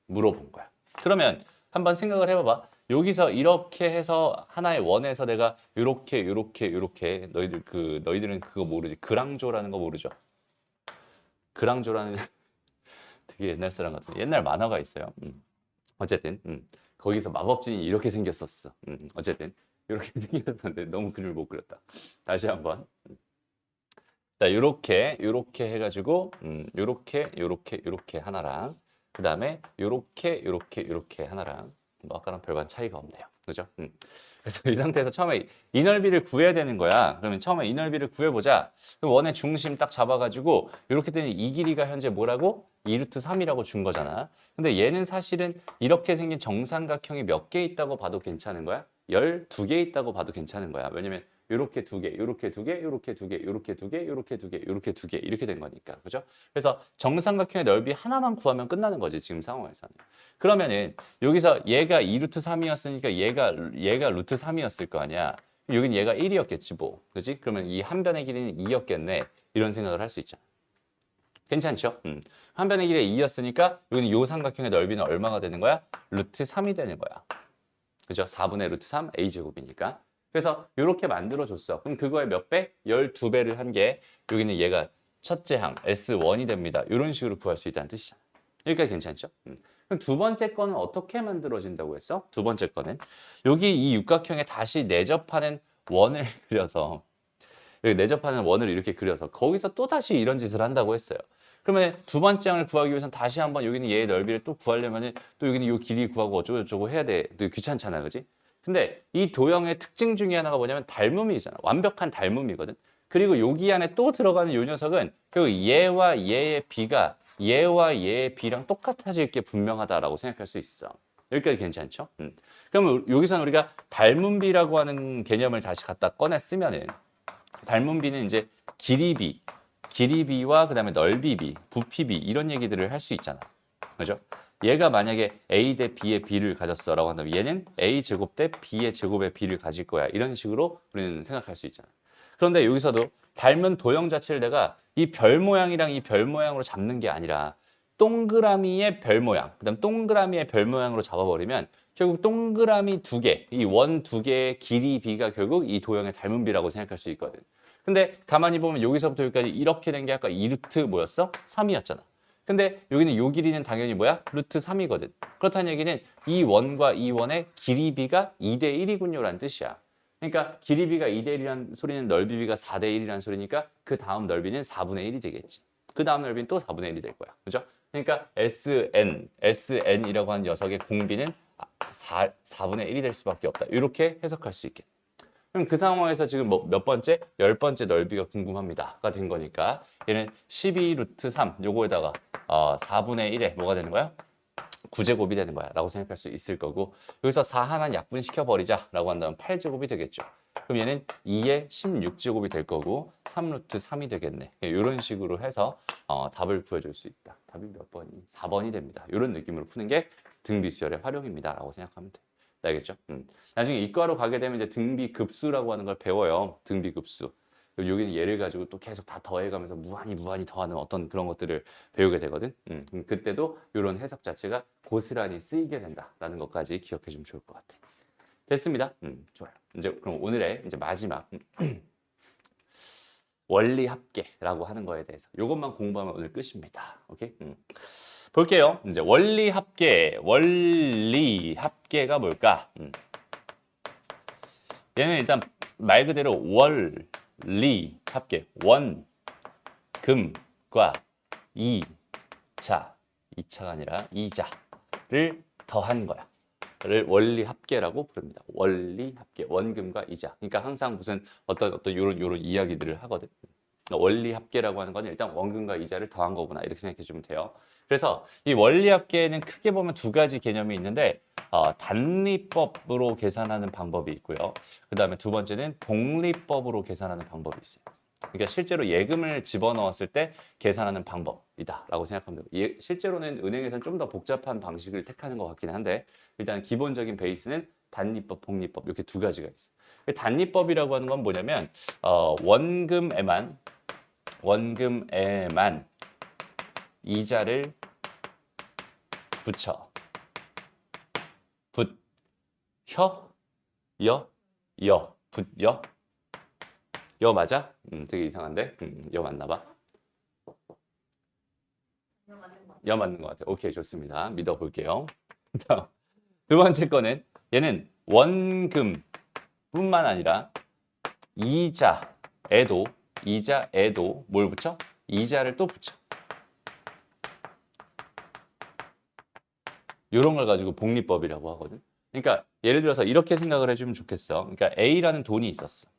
물어본 거야. 그러면 한번 생각을 해봐봐. 여기서 이렇게 해서 하나의 원에서 내가 이렇게 너희들은 그거 모르지? 그랑조라는 거 모르죠? 그랑조라는 되게 옛날 사람 같은 옛날 만화가 있어요. 어쨌든 거기서 마법진이 이렇게 생겼었어. 어쨌든 이렇게 생겼었는데 너무 그림을 못 그렸다. 다시 한번. 자, 요렇게 해가지고 요렇게 하나랑 그 다음에 요렇게 하나랑 뭐 아까랑 별반 차이가 없네요. 그죠? 그래서 이 상태에서 처음에 이 넓이를 구해야 되는 거야. 그러면 처음에 이 넓이를 구해보자. 그럼 원의 중심 딱 잡아가지고 이렇게 되는 이 길이가 현재 뭐라고? 2루트 3이라고 준 거잖아. 근데 얘는 사실은 이렇게 생긴 정삼각형이 몇 개 있다고 봐도 괜찮은 거야? 12개 있다고 봐도 괜찮은 거야. 왜냐면 요렇게 두 개, 요렇게 두 개, 요렇게 두 개, 요렇게 두 개, 요렇게 두 개, 요렇게 두 개 이렇게 된 거니까. 그죠? 그래서 정삼각형의 넓이 하나만 구하면 끝나는 거지, 지금 상황에서는. 그러면은 여기서 얘가 2루트 3이었으니까 얘가 루트 3이었을 거 아니야. 여긴 얘가 1이었겠지 뭐. 그지? 그러면 이 한 변의 길이는 2였겠네. 이런 생각을 할 수 있잖아. 괜찮죠? 한 변의 길이에 2였으니까 여기는 요 삼각형의 넓이는 얼마가 되는 거야? 루트 3이 되는 거야. 그죠? 4분의 루트 3 a제곱이니까. 그래서 이렇게 만들어줬어. 그럼 그거의 몇 배? 12배를 한 게 여기는 얘가 첫째 항 S1이 됩니다. 이런 식으로 구할 수 있다는 뜻이잖아. 여기까지 괜찮죠? 그럼 두 번째 거는 어떻게 만들어진다고 했어? 두 번째 거는 여기 이 육각형에 다시 내접하는 원을 그려서 여기 내접하는 원을 이렇게 그려서 거기서 또 다시 이런 짓을 한다고 했어요. 그러면 두 번째 항을 구하기 위해서는 다시 한번 여기는 얘의 넓이를 또 구하려면은 또 여기는 요 길이 구하고 어쩌고저쩌고 해야 돼. 또 귀찮잖아, 그지? 근데 이 도형의 특징 중에 하나가 뭐냐면 닮음이잖아. 완벽한 닮음이거든. 그리고 여기 안에 또 들어가는 요 녀석은 결국 얘와 얘의 비가 얘와 얘의 비랑 똑같아질 게 분명하다라고 생각할 수 있어. 여기까지 괜찮죠? 그러면 여기서는 우리가 닮은 비라고 하는 개념을 다시 갖다 꺼내 쓰면은 닮은 비는 이제 길이비와 그다음에 넓이비, 부피비 이런 얘기들을 할 수 있잖아. 그죠? 얘가 만약에 A 대 B의 B를 가졌어라고 한다면 얘는 A 제곱 대 B의 제곱의 B를 가질 거야. 이런 식으로 우리는 생각할 수 있잖아. 그런데 여기서도 닮은 도형 자체를 내가 이 별 모양이랑 이 별 모양으로 잡는 게 아니라 동그라미의 별 모양, 그다음 동그라미의 별 모양으로 잡아버리면 결국 동그라미 두 개, 이 원 두 개의 길이 비가 결국 이 도형의 닮은 비라고 생각할 수 있거든. 근데 가만히 보면 여기서부터 여기까지 이렇게 된 게 아까 2루트 뭐였어? 3이었잖아. 근데 여기는 요 길이는 당연히 뭐야? 루트 3이거든. 그렇다는 얘기는 이 원과 이 원의 길이비가 2대 1이군요 라는 뜻이야. 그러니까 길이비가 2대 1이라는 소리는 넓이비가 4대 1이라는 소리니까 그 다음 넓이는 4분의 1이 되겠지. 그 다음 넓이는 또 4분의 1이 될 거야. 그죠? 그러니까 SN이라고 하는 녀석의 공비는 4분의 1이 될 수밖에 없다. 이렇게 해석할 수 있겠다. 그럼 그 상황에서 지금 뭐 몇 번째? 10번째 넓이가 궁금합니다가 된 거니까 얘는 12 루트 3 요거에다가 4분의 1에 뭐가 되는 거야? 9제곱이 되는 거야 라고 생각할 수 있을 거고 여기서 4 하나 약분시켜 버리자 라고 한다면 8제곱이 되겠죠. 그럼 얘는 2에 16제곱이 될 거고 3 루트 3이 되겠네. 이런 식으로 해서 답을 구해줄 수 있다. 답이 몇 번이? 4번이 됩니다. 이런 느낌으로 푸는 게 등비수열의 활용입니다 라고 생각하면 돼. 알겠죠? 나중에 이과로 가게 되면 이제 등비급수라고 하는 걸 배워요. 등비급수. 여기는 얘를 가지고 또 계속 다 더해가면서 무한히 더하는 어떤 그런 것들을 배우게 되거든. 그때도 이런 해석 자체가 고스란히 쓰이게 된다라는 것까지 기억해 주면 좋을 것 같아. 됐습니다. 좋아요. 이제 그럼 오늘의 이제 마지막 원리 합계라고 하는 거에 대해서 이것만 공부하면 오늘 끝입니다. 오케이? 볼게요. 이제 원리 합계가 뭘까? 얘는 일단 말 그대로 원리 합계, 원금과 이차가 아니라 이자를 더한 거야. 를 원리 합계라고 부릅니다. 원리 합계, 원금과 이자. 그러니까 항상 무슨 어떤 요런 이야기들을 하거든. 원리 합계라고 하는 건 일단 원금과 이자를 더한 거구나 이렇게 생각해 주면 돼요. 그래서 이 원리 합계는 크게 보면 두 가지 개념이 있는데 단리법으로 계산하는 방법이 있고요. 그 다음에 두 번째는 복리법으로 계산하는 방법이 있어요. 그러니까 실제로 예금을 집어넣었을 때 계산하는 방법이다라고 생각하면 돼요. 실제로는 은행에서는 좀 더 복잡한 방식을 택하는 것 같긴 한데 일단 기본적인 베이스는 단리법, 복리법 이렇게 두 가지가 있어요. 단리법이라고 하는 건 뭐냐면 원금에만 이자를 붙여 여 맞아? 되게 이상한데? 여 맞나 봐. 여 맞는 것 같아요. 오케이, 좋습니다. 믿어볼게요. 두 번째 거는 얘는 원금뿐만 아니라 이자에도 뭘 붙여? 이자를 또 붙여. 이런 걸 가지고 복리법이라고 하거든. 그러니까 예를 들어서 이렇게 생각을 해주면 좋겠어. 그러니까 A라는 돈이 있었어.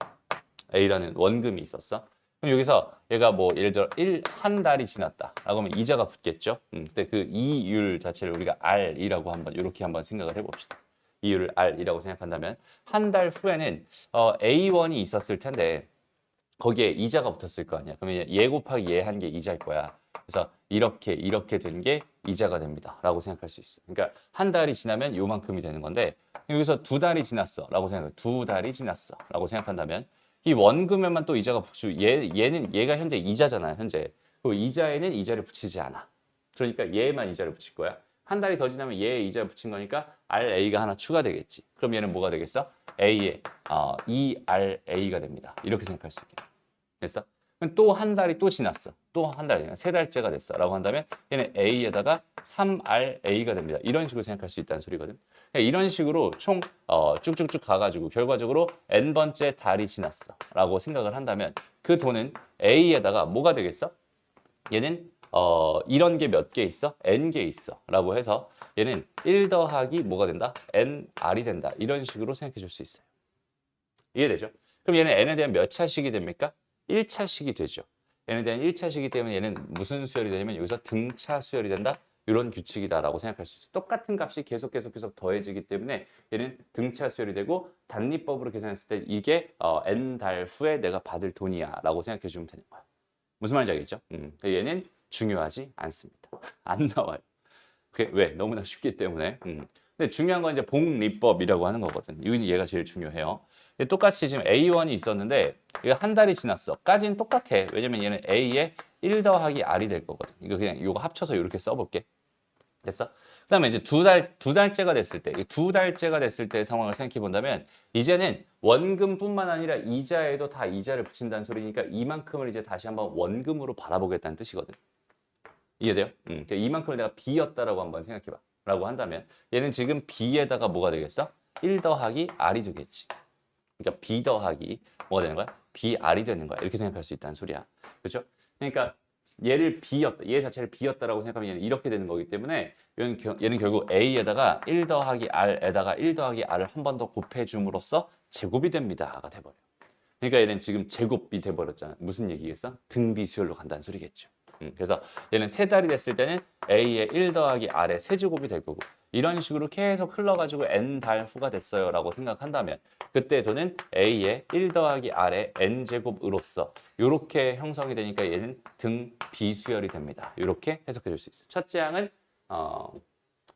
A라는 원금이 있었어. 그럼 여기서 얘가 뭐 예를 들어 한 달이 지났다 라고 하면 이자가 붙겠죠. 근데 그 이율 자체를 우리가 R이라고 이렇게 한번 생각을 해봅시다. 이율을 R이라고 생각한다면 한 달 후에는 A1이 있었을 텐데 거기에 이자가 붙었을 거 아니야. 그러면 얘 곱하기 얘 한 게 이자일 거야. 그래서 이렇게 된 게 이자가 됩니다 라고 생각할 수 있어. 그러니까 한 달이 지나면 요만큼이 되는 건데 여기서 두 달이 지났어 라고 생각해. 두 달이 지났어 라고 생각한다면 이 원금에만 또 이자가 붙고 얘가 현재 이자잖아요. 현재. 그리고 이자에는 이자를 붙이지 않아. 그러니까 얘만 이자를 붙일 거야. 한 달이 더 지나면 얘에 이자 붙인 거니까 RA가 하나 추가되겠지. 그럼 얘는 뭐가 되겠어? A에 ERA가 됩니다. 이렇게 생각할 수 있겠다. 됐어? 또 한 달이 또 지났어. 또 한 달, 세 달째가 됐어. 라고 한다면 얘는 A에다가 3RA가 됩니다. 이런 식으로 생각할 수 있다는 소리거든. 그러니까 이런 식으로 총 쭉쭉쭉 가가지고 결과적으로 N번째 달이 지났어. 라고 생각을 한다면 그 돈은 A에다가 뭐가 되겠어? 얘는 이런 게 몇 개 있어? N개 있어. 라고 해서 얘는 1 더하기 뭐가 된다? NR이 된다. 이런 식으로 생각해 줄 수 있어요. 이해되죠? 그럼 얘는 N에 대한 몇 차식이 됩니까? 1차식이 되죠. N에 대한 1차식이기 때문에 얘는 무슨 수열이 되냐면 여기서 등차 수열이 된다. 이런 규칙이다라고 생각할 수 있어요. 똑같은 값이 계속 더해지기 때문에 얘는 등차 수열이 되고 단리법으로 계산했을 때 이게 N달 후에 내가 받을 돈이야 라고 생각해 주면 되는 거야. 무슨 말인지 알겠죠? 얘는 중요하지 않습니다. 안 나와요. 그게 왜? 너무나 쉽기 때문에. 근데 중요한 건 이제 복리법이라고 하는 거거든. 얘가 제일 중요해요. 똑같이 지금 A1이 있었는데 이거 한 달이 지났어. 까지는 똑같아. 왜냐면 얘는 A에 1 더하기 R이 될 거거든. 이거 그냥 이거 합쳐서 이렇게 써볼게. 됐어? 그다음에 이제 두 달째가 됐을 때, 두 달째가 됐을 때 상황을 생각해 본다면 이제는 원금뿐만 아니라 이자에도 다 이자를 붙인다는 소리니까 이만큼을 이제 다시 한번 원금으로 바라보겠다는 뜻이거든. 이해돼요? 그러니까 이만큼을 내가 B였다라고 한번 생각해봐. 라고 한다면 얘는 지금 B에다가 뭐가 되겠어? 1 더하기 R이 되겠지. 그러니까 B 더하기 뭐가 되는 거야? BR이 되는 거야. 이렇게 생각할 수 있다는 소리야. 그렇죠? 그러니까 얘 자체를 B였다라고 생각하면 얘는 이렇게 되는 거기 때문에 얘는 결국 A에다가 1 더하기 R에다가 1 더하기 R을 한 번 더 곱해줌으로써 제곱이 됩니다가 돼버려. 그러니까 얘는 지금 제곱이 돼버렸잖아. 무슨 얘기겠어? 등비수열로 간다는 소리겠죠. 그래서 얘는 세 달이 됐을 때는 A의 1 더하기 R의 세제곱이 될 거고 이런 식으로 계속 흘러가지고 N달 후가 됐어요 라고 생각한다면 그때 돈은 A의 1 더하기 R의 N제곱으로서 이렇게 형성이 되니까 얘는 등비수열이 됩니다. 이렇게 해석해 줄 수 있어요. 첫째 항은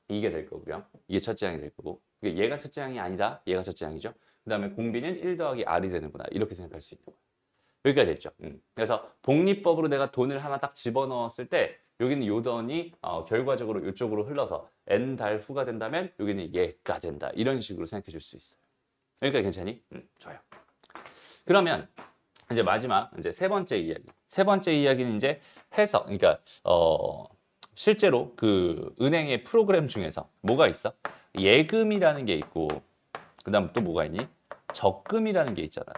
이게 될 거고요. 이게 첫째 항이 될 거고 얘가 첫째 항이 아니다. 얘가 첫째 항이죠. 그 다음에 공비는 1 더하기 R이 되는구나. 이렇게 생각할 수 있는 거예요. 여기까지 됐죠. 그래서 복리법으로 내가 돈을 하나 딱 집어넣었을 때 여기는 요 돈이 결과적으로 이쪽으로 흘러서 N달 후가 된다면 여기는 얘가 된다. 이런 식으로 생각해 줄 수 있어요. 여기까지 괜찮니? 좋아요. 그러면 이제 마지막 이제 세 번째 이야기. 세 번째 이야기는 이제 해석. 그러니까 실제로 그 은행의 프로그램 중에서 뭐가 있어? 예금이라는 게 있고 그다음 또 뭐가 있니? 적금이라는 게 있잖아.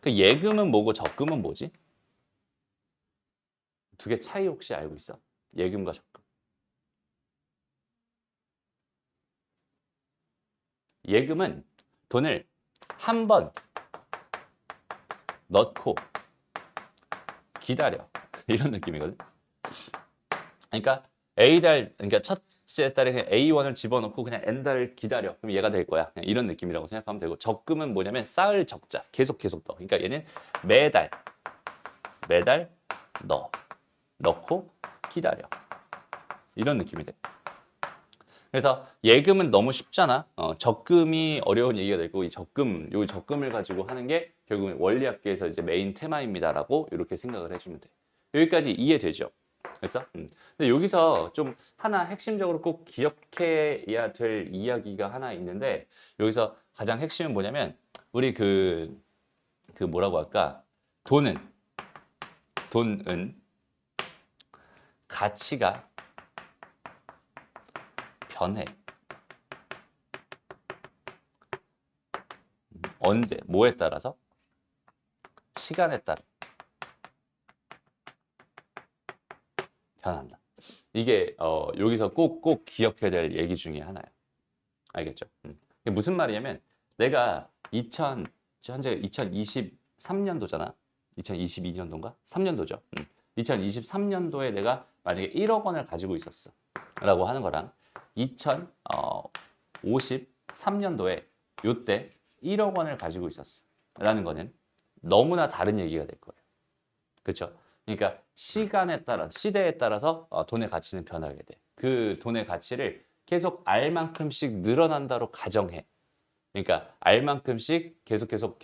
그 예금은 뭐고 적금은 뭐지? 두 개 차이 혹시 알고 있어? 예금과 적금. 예금은 돈을 한 번 넣고 기다려. 이런 느낌이거든. 그러니까 그러니까 첫째 달에 그냥 A1을 집어넣고 그냥 N달을 기다려. 그럼 얘가 될 거야. 그냥 이런 느낌이라고 생각하면 되고 적금은 뭐냐면 쌓을 적자. 계속 넣어. 그러니까 얘는 매달 넣고 기다려. 이런 느낌이 돼. 그래서 예금은 너무 쉽잖아. 적금이 어려운 얘기가 되고 이 적금을 가지고 하는 게 결국은 원리학계에서 이제 메인 테마입니다라고 이렇게 생각을 해주면 돼. 여기까지 이해되죠? 그래서 근데 여기서 좀 하나 핵심적으로 꼭 기억해야 될 이야기가 하나 있는데 여기서 가장 핵심은 뭐냐면 우리 그 뭐라고 할까? 돈은 가치가 변해. 언제? 뭐에 따라서? 시간에 따라 변한다. 이게 여기서 꼭 기억해야 될 얘기 중에 하나예요. 알겠죠? 이게 무슨 말이냐면 내가 현재 2023년도잖아. 2022년도인가? 3년도죠. 2023년도에 내가 만약에 1억 원을 가지고 있었어. 라고 하는 거랑 2053년도에 요때 1억 원을 가지고 있었어. 라는 거는 너무나 다른 얘기가 될 거예요. 그렇죠? 그러니까 시대에 따라서 돈의 가치는 변하게 돼. 그 돈의 가치를 계속 알만큼씩 늘어난다로 가정해. 그러니까 알만큼씩 계속해서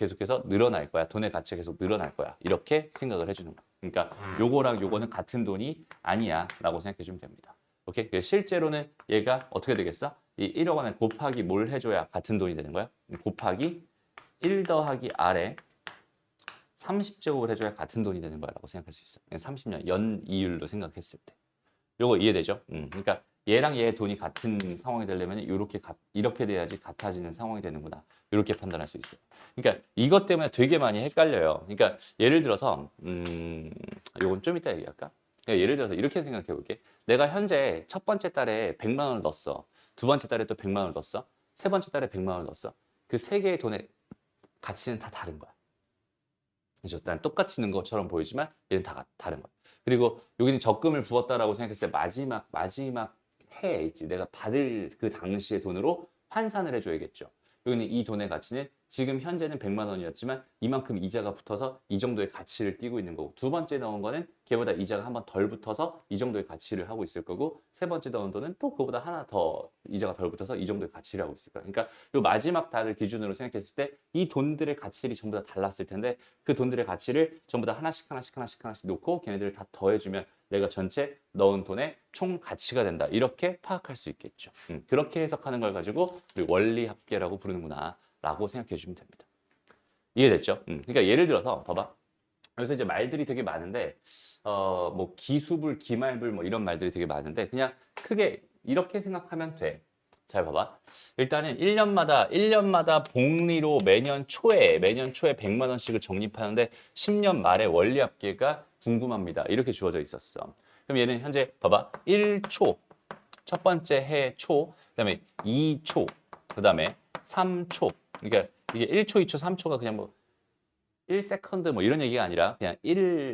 늘어날 거야. 돈의 가치가 계속 늘어날 거야. 이렇게 생각을 해주는 거야. 그러니까 요거랑 요거는 같은 돈이 아니야 라고 생각해 주면 됩니다. 오케이? 실제로는 얘가 어떻게 되겠어? 이 1억 원에 곱하기 뭘 해줘야 같은 돈이 되는 거야? 곱하기 1 더하기 R에 30제곱을 해줘야 같은 돈이 되는 거라고 생각할 수 있어. 30년 연이율로 생각했을 때. 요거 이해되죠? 그러니까 얘랑 얘의 돈이 같은 상황이 되려면 이렇게 돼야지 같아지는 상황이 되는구나. 이렇게 판단할 수 있어요. 그러니까 이것 때문에 되게 많이 헷갈려요. 그러니까 예를 들어서 요건 좀 이따 얘기할까? 그러니까 예를 들어서 이렇게 생각해 볼게. 내가 현재 첫 번째 달에 100만 원을 넣었어. 두 번째 달에 또 100만 원을 넣었어. 세 번째 달에 100만 원을 넣었어. 그 세 개의 돈의 가치는 다 다른 거야. 그죠? 난 똑같이 넣은 것처럼 보이지만 얘는 다 다른 거야. 그리고 여기는 적금을 부었다라고 생각했을 때 마지막 해에 있지. 내가 받을 그 당시의 돈으로 환산을 해줘야겠죠. 여기는 이 돈의 가치는 지금 현재는 100만 원이었지만 이만큼 이자가 붙어서 이 정도의 가치를 띠고 있는 거고, 두 번째 넣은 거는 걔보다 이자가 한 번 덜 붙어서 이 정도의 가치를 하고 있을 거고, 세 번째 넣은 돈은 또 그보다 하나 더 이자가 덜 붙어서 이 정도의 가치를 하고 있을 거야. 그러니까 요 마지막 달을 기준으로 생각했을 때 이 돈들의 가치들이 전부 다 달랐을 텐데, 그 돈들의 가치를 전부 다 하나씩 놓고 걔네들을 다 더해주면 내가 전체 넣은 돈의 총 가치가 된다. 이렇게 파악할 수 있겠죠. 그렇게 해석하는 걸 가지고 우리 원리 합계라고 부르는구나 라고 생각해 주시면 됩니다. 이해됐죠? 그러니까 예를 들어서 봐봐. 여기서 이제 말들이 되게 많은데 뭐 기수불, 기말불 뭐 이런 말들이 되게 많은데 그냥 크게 이렇게 생각하면 돼. 잘 봐봐. 일단은 1년마다 복리로 매년 초에 100만 원씩을 적립하는데 10년 말에 원리 합계가 궁금합니다. 이렇게 주어져 있었어. 그럼 얘는 현재 봐봐. 1초, 첫 번째 해 초, 그다음에 2초, 그다음에 3초. 그러니까 이게 1초, 2초, 3초가 그냥 뭐 1세컨드 뭐 이런 얘기가 아니라 그냥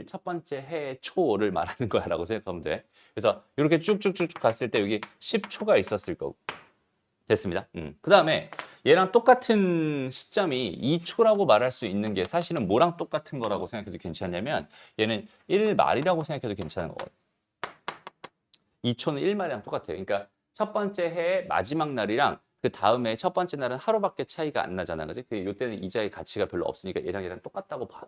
첫 번째 해 초를 말하는 거야라고 생각하면 돼. 그래서 이렇게 쭉쭉쭉 갔을 때 여기 10초가 있었을 거고. 됐습니다. 그 다음에 얘랑 똑같은 시점이 2초라고 말할 수 있는 게 사실은 뭐랑 똑같은 거라고 생각해도 괜찮냐면 얘는 1말이라고 생각해도 괜찮은 거거든. 2초는 1말이랑 똑같아요. 그러니까 첫 번째 해의 마지막 날이랑 그 다음에 첫 번째 날은 하루밖에 차이가 안 나잖아. 그지? 이때는 이자의 가치가 별로 없으니까 얘랑 똑같다고 봐.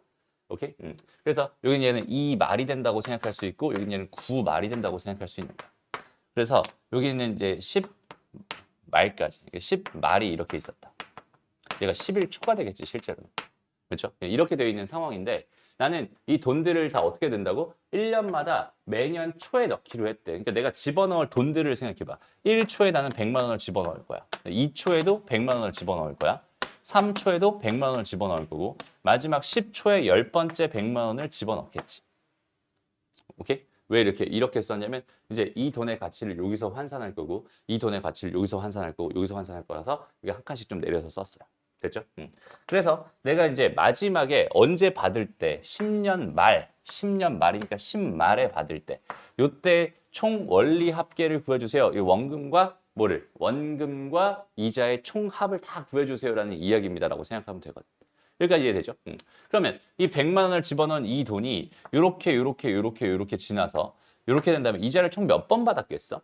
오케이? 그래서 여기는 얘는 2말이 된다고 생각할 수 있고 여기는 얘는 9말이 된다고 생각할 수 있는 거야. 그래서 여기는 이제 10말까지, 10말이 이렇게 있었다. 얘가 11초가 되겠지, 실제로. 그렇죠? 이렇게 되어 있는 상황인데 나는 이 돈들을 다 어떻게 된다고? 1년마다 매년 초에 넣기로 했대. 그러니까 내가 집어넣을 돈들을 생각해봐. 1초에 나는 100만 원을 집어넣을 거야. 2초에도 100만 원을 집어넣을 거야. 3초에도 100만 원을 집어넣을 거고 마지막 10초에 10번째 100만 원을 집어넣겠지. 오케이? 왜 이렇게 썼냐면 이제 이 돈의 가치를 여기서 환산할 거고 이 돈의 가치를 여기서 환산할 거고 여기서 환산할 거라서 이게 한 칸씩 좀 내려서 썼어요. 됐죠? 그래서 내가 이제 마지막에 언제 받을 때 10년 말이니까 10말에 받을 때 요때 총 원리 합계를 구해주세요. 이 원금과 이자의 총합을 다 구해주세요라는 이야기입니다라고 생각하면 되거든. 여기까지 이해되죠? 그러면 이 100만 원을 집어넣은 이 돈이 요렇게 지나서 요렇게 된다면 이자를 총 몇 번 받았겠어?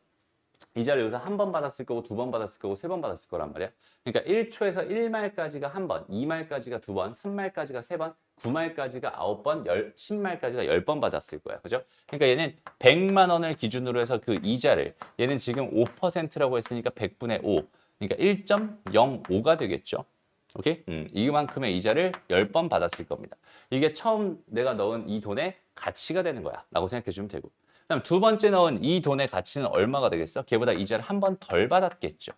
이자를 여기서 한 번 받았을 거고 두 번 받았을 거고 세 번 받았을 거란 말이야. 그러니까 1초에서 1말까지가 한 번, 2말까지가 두 번, 3말까지가 세 번, 9말까지가 9번, 10말까지가 10번 받았을 거야. 그죠? 그러니까 얘는 100만 원을 기준으로 해서 그 이자를 얘는 지금 5%라고 했으니까 100분의 5. 그러니까 1.05가 되겠죠. 오케이? 이만큼의 이자를 10번 받았을 겁니다. 이게 처음 내가 넣은 이 돈의 가치가 되는 거야. 라고 생각해 주면 되고. 그다음 두 번째 넣은 이 돈의 가치는 얼마가 되겠어? 걔보다 이자를 한 번 덜 받았겠죠.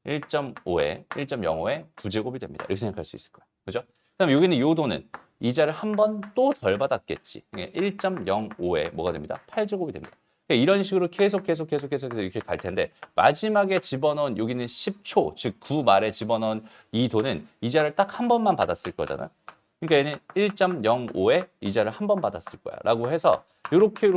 1.5에 9제곱이 됩니다. 이렇게 생각할 수 있을 거야. 그죠? 그다음 여기는 이 돈은 이자를 한 번 또 덜 받았겠지. 1.05에 뭐가 됩니다? 8제곱이 됩니다. 이런 식으로 계속 이렇게 갈 텐데 마지막에 집어넣은 여기는 10초, 즉 9말에 집어넣은 이 돈은 이자를 딱 한 번만 받았을 거잖아. 그러니까 얘는 1.05에 이자를 한 번 받았을 거야. 라고 해서 이렇게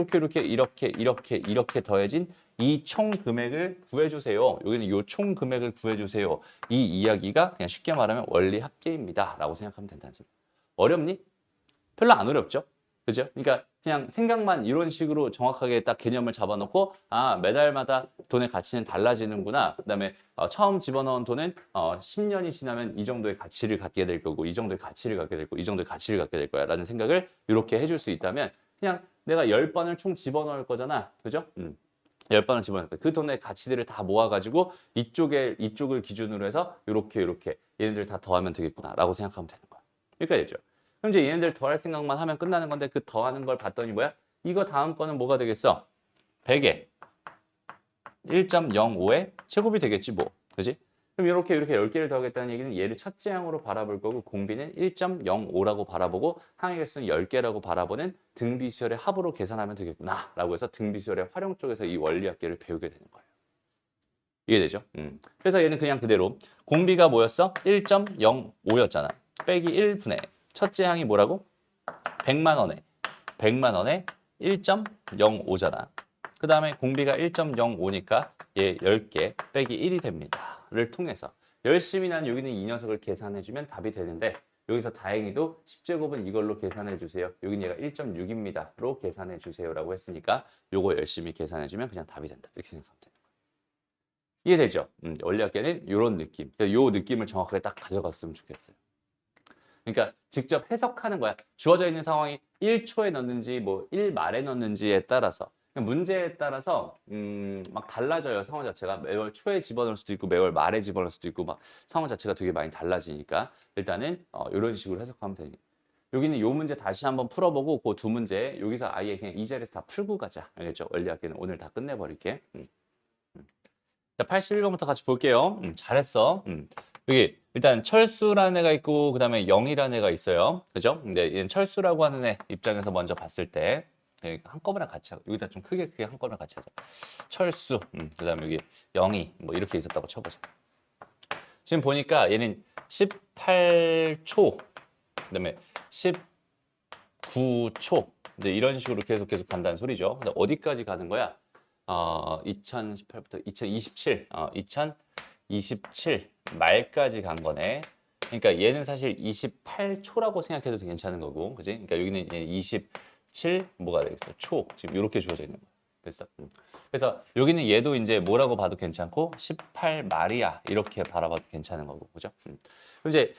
더해진 이 총 금액을 구해주세요. 여기는 이 총 금액을 구해주세요. 이 이야기가 그냥 쉽게 말하면 원리 합계입니다. 라고 생각하면 된다는 소리. 어렵니? 별로 안 어렵죠? 그죠? 그러니까 그냥 생각만 이런 식으로 정확하게 딱 개념을 잡아놓고 매달마다 돈의 가치는 달라지는구나. 그다음에 처음 집어넣은 돈은 10년이 지나면 이 정도의 가치를 갖게 될 거고 이 정도의 가치를 갖게 될 거고 이 정도의 가치를 갖게 될 거야 라는 생각을 이렇게 해줄 수 있다면 그냥 내가 10번을 총 집어넣을 거잖아. 그죠? 10번을 집어넣을 거야. 그 돈의 가치들을 다 모아가지고 이쪽을 기준으로 해서 이렇게 얘네들 다 더하면 되겠구나 라고 생각하면 되는 거야. 여기까지 됐죠? 그럼 이제 얘네들 더할 생각만 하면 끝나는 건데 그 더하는 걸 봤더니 뭐야? 이거 다음 거는 뭐가 되겠어? 100에 1.05의 제곱이 되겠지 뭐. 그지? 그럼 이렇게 10개를 더하겠다는 얘기는 얘를 첫째 항으로 바라볼 거고 공비는 1.05라고 바라보고 항의 개수는 10개라고 바라보는 등비수열의 합으로 계산하면 되겠구나 라고 해서 등비수열의 활용 쪽에서 이 원리학계를 배우게 되는 거예요. 이해되죠? 그래서 얘는 그냥 그대로 공비가 뭐였어? 1.05였잖아. 빼기 1분의 첫째 항이 뭐라고? 100만 원에 1.05잖아. 그 다음에 공비가 1.05니까 얘 10개 빼기 1이 됩니다. 를 통해서 열심히 난 여기는 이 녀석을 계산해주면 답이 되는데 여기서 다행히도 10제곱은 이걸로 계산해주세요. 여긴 얘가 1.6입니다. 로 계산해주세요. 라고 했으니까 요거 열심히 계산해주면 그냥 답이 된다. 이렇게 생각하면 돼요. 이해되죠? 원리학계는 이런 느낌. 요 느낌을 정확하게 딱 가져갔으면 좋겠어요. 그러니까 직접 해석하는 거야. 주어져 있는 상황이 1초에 넣는지 뭐 1말에 넣는지에 따라서 문제에 따라서 막 달라져요. 상황 자체가 매월 초에 집어넣을 수도 있고 매월 말에 집어넣을 수도 있고 막 상황 자체가 되게 많이 달라지니까 일단은 이런 식으로 해석하면 되니. 여기는 요 문제 다시 한번 풀어보고 그 두 문제 여기서 아예 그냥 이 자리에서 다 풀고 가자. 알겠죠? 원리학계는 오늘 다 끝내버릴게. 자, 81번부터 같이 볼게요. 잘했어. 여기 일단 철수라는 애가 있고 그 다음에 영이라는 애가 있어요. 그죠? 근데 얘는 철수라고 하는 애 입장에서 먼저 봤을 때 한꺼번에 같이 하고 여기다 좀 크게 한꺼번에 같이 하자. 철수, 그 다음에 여기 영이 뭐 이렇게 있었다고 쳐보자. 지금 보니까 얘는 18초, 그 다음에 19초 이제 이런 식으로 계속 간다는 소리죠. 근데 어디까지 가는 거야? 2018부터 2027, 2027 말까지 간 거네. 그러니까 얘는 사실 28초라고 생각해도 괜찮은 거고, 그지? 그러니까 여기는 27 뭐가 되겠어? 초 지금 이렇게 주어져 있는 거야. 됐어? 그래서 여기는 얘도 이제 뭐라고 봐도 괜찮고 18말이야 이렇게 바라봐도 괜찮은 거고, 그죠? 그럼 이제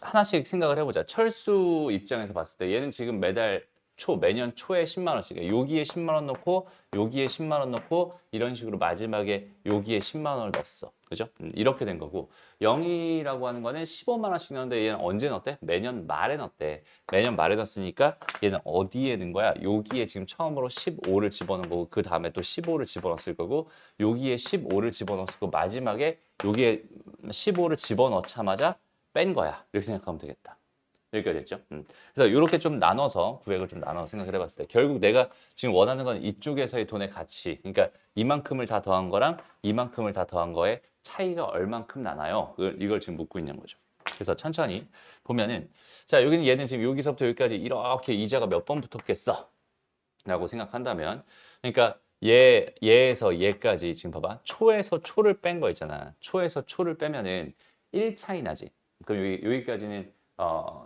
하나씩 생각을 해보자. 철수 입장에서 봤을 때 얘는 지금 매년 초에 10만 원씩 여기에 10만 원 넣고 여기에 10만 원 넣고 이런 식으로 마지막에 여기에 10만 원을 넣었어. 그죠? 이렇게 된 거고 0이라고 하는 거는 15만 원씩 넣는데 얘는 언제 넣었대? 매년 말에 넣었대. 매년 말에 넣었으니까 얘는 어디에 넣은 거야? 여기에 지금 처음으로 15를 집어넣은 거고 그 다음에 또 15를 집어넣었을 거고 여기에 15를 집어넣었을 거고 마지막에 여기에 15를 집어넣자마자 뺀 거야. 이렇게 생각하면 되겠다. 여기까지 됐죠? 그래서 이렇게 좀 나눠서 구획을 좀 나눠서 생각을 해봤을 때 결국 내가 지금 원하는 건 이쪽에서의 돈의 가치 그러니까 이만큼을 다 더한 거랑 이만큼을 다 더한 거의 차이가 얼만큼 나나요? 이걸 지금 묻고 있는 거죠. 그래서 천천히 보면은 자 여기는 얘는 지금 여기서부터 여기까지 이렇게 이자가 몇 번 붙었겠어? 라고 생각한다면 그러니까 얘에서 얘까지 지금 봐봐 초에서 초를 뺀 거 있잖아. 초에서 초를 빼면은 1 차이 나지. 그럼 여기까지는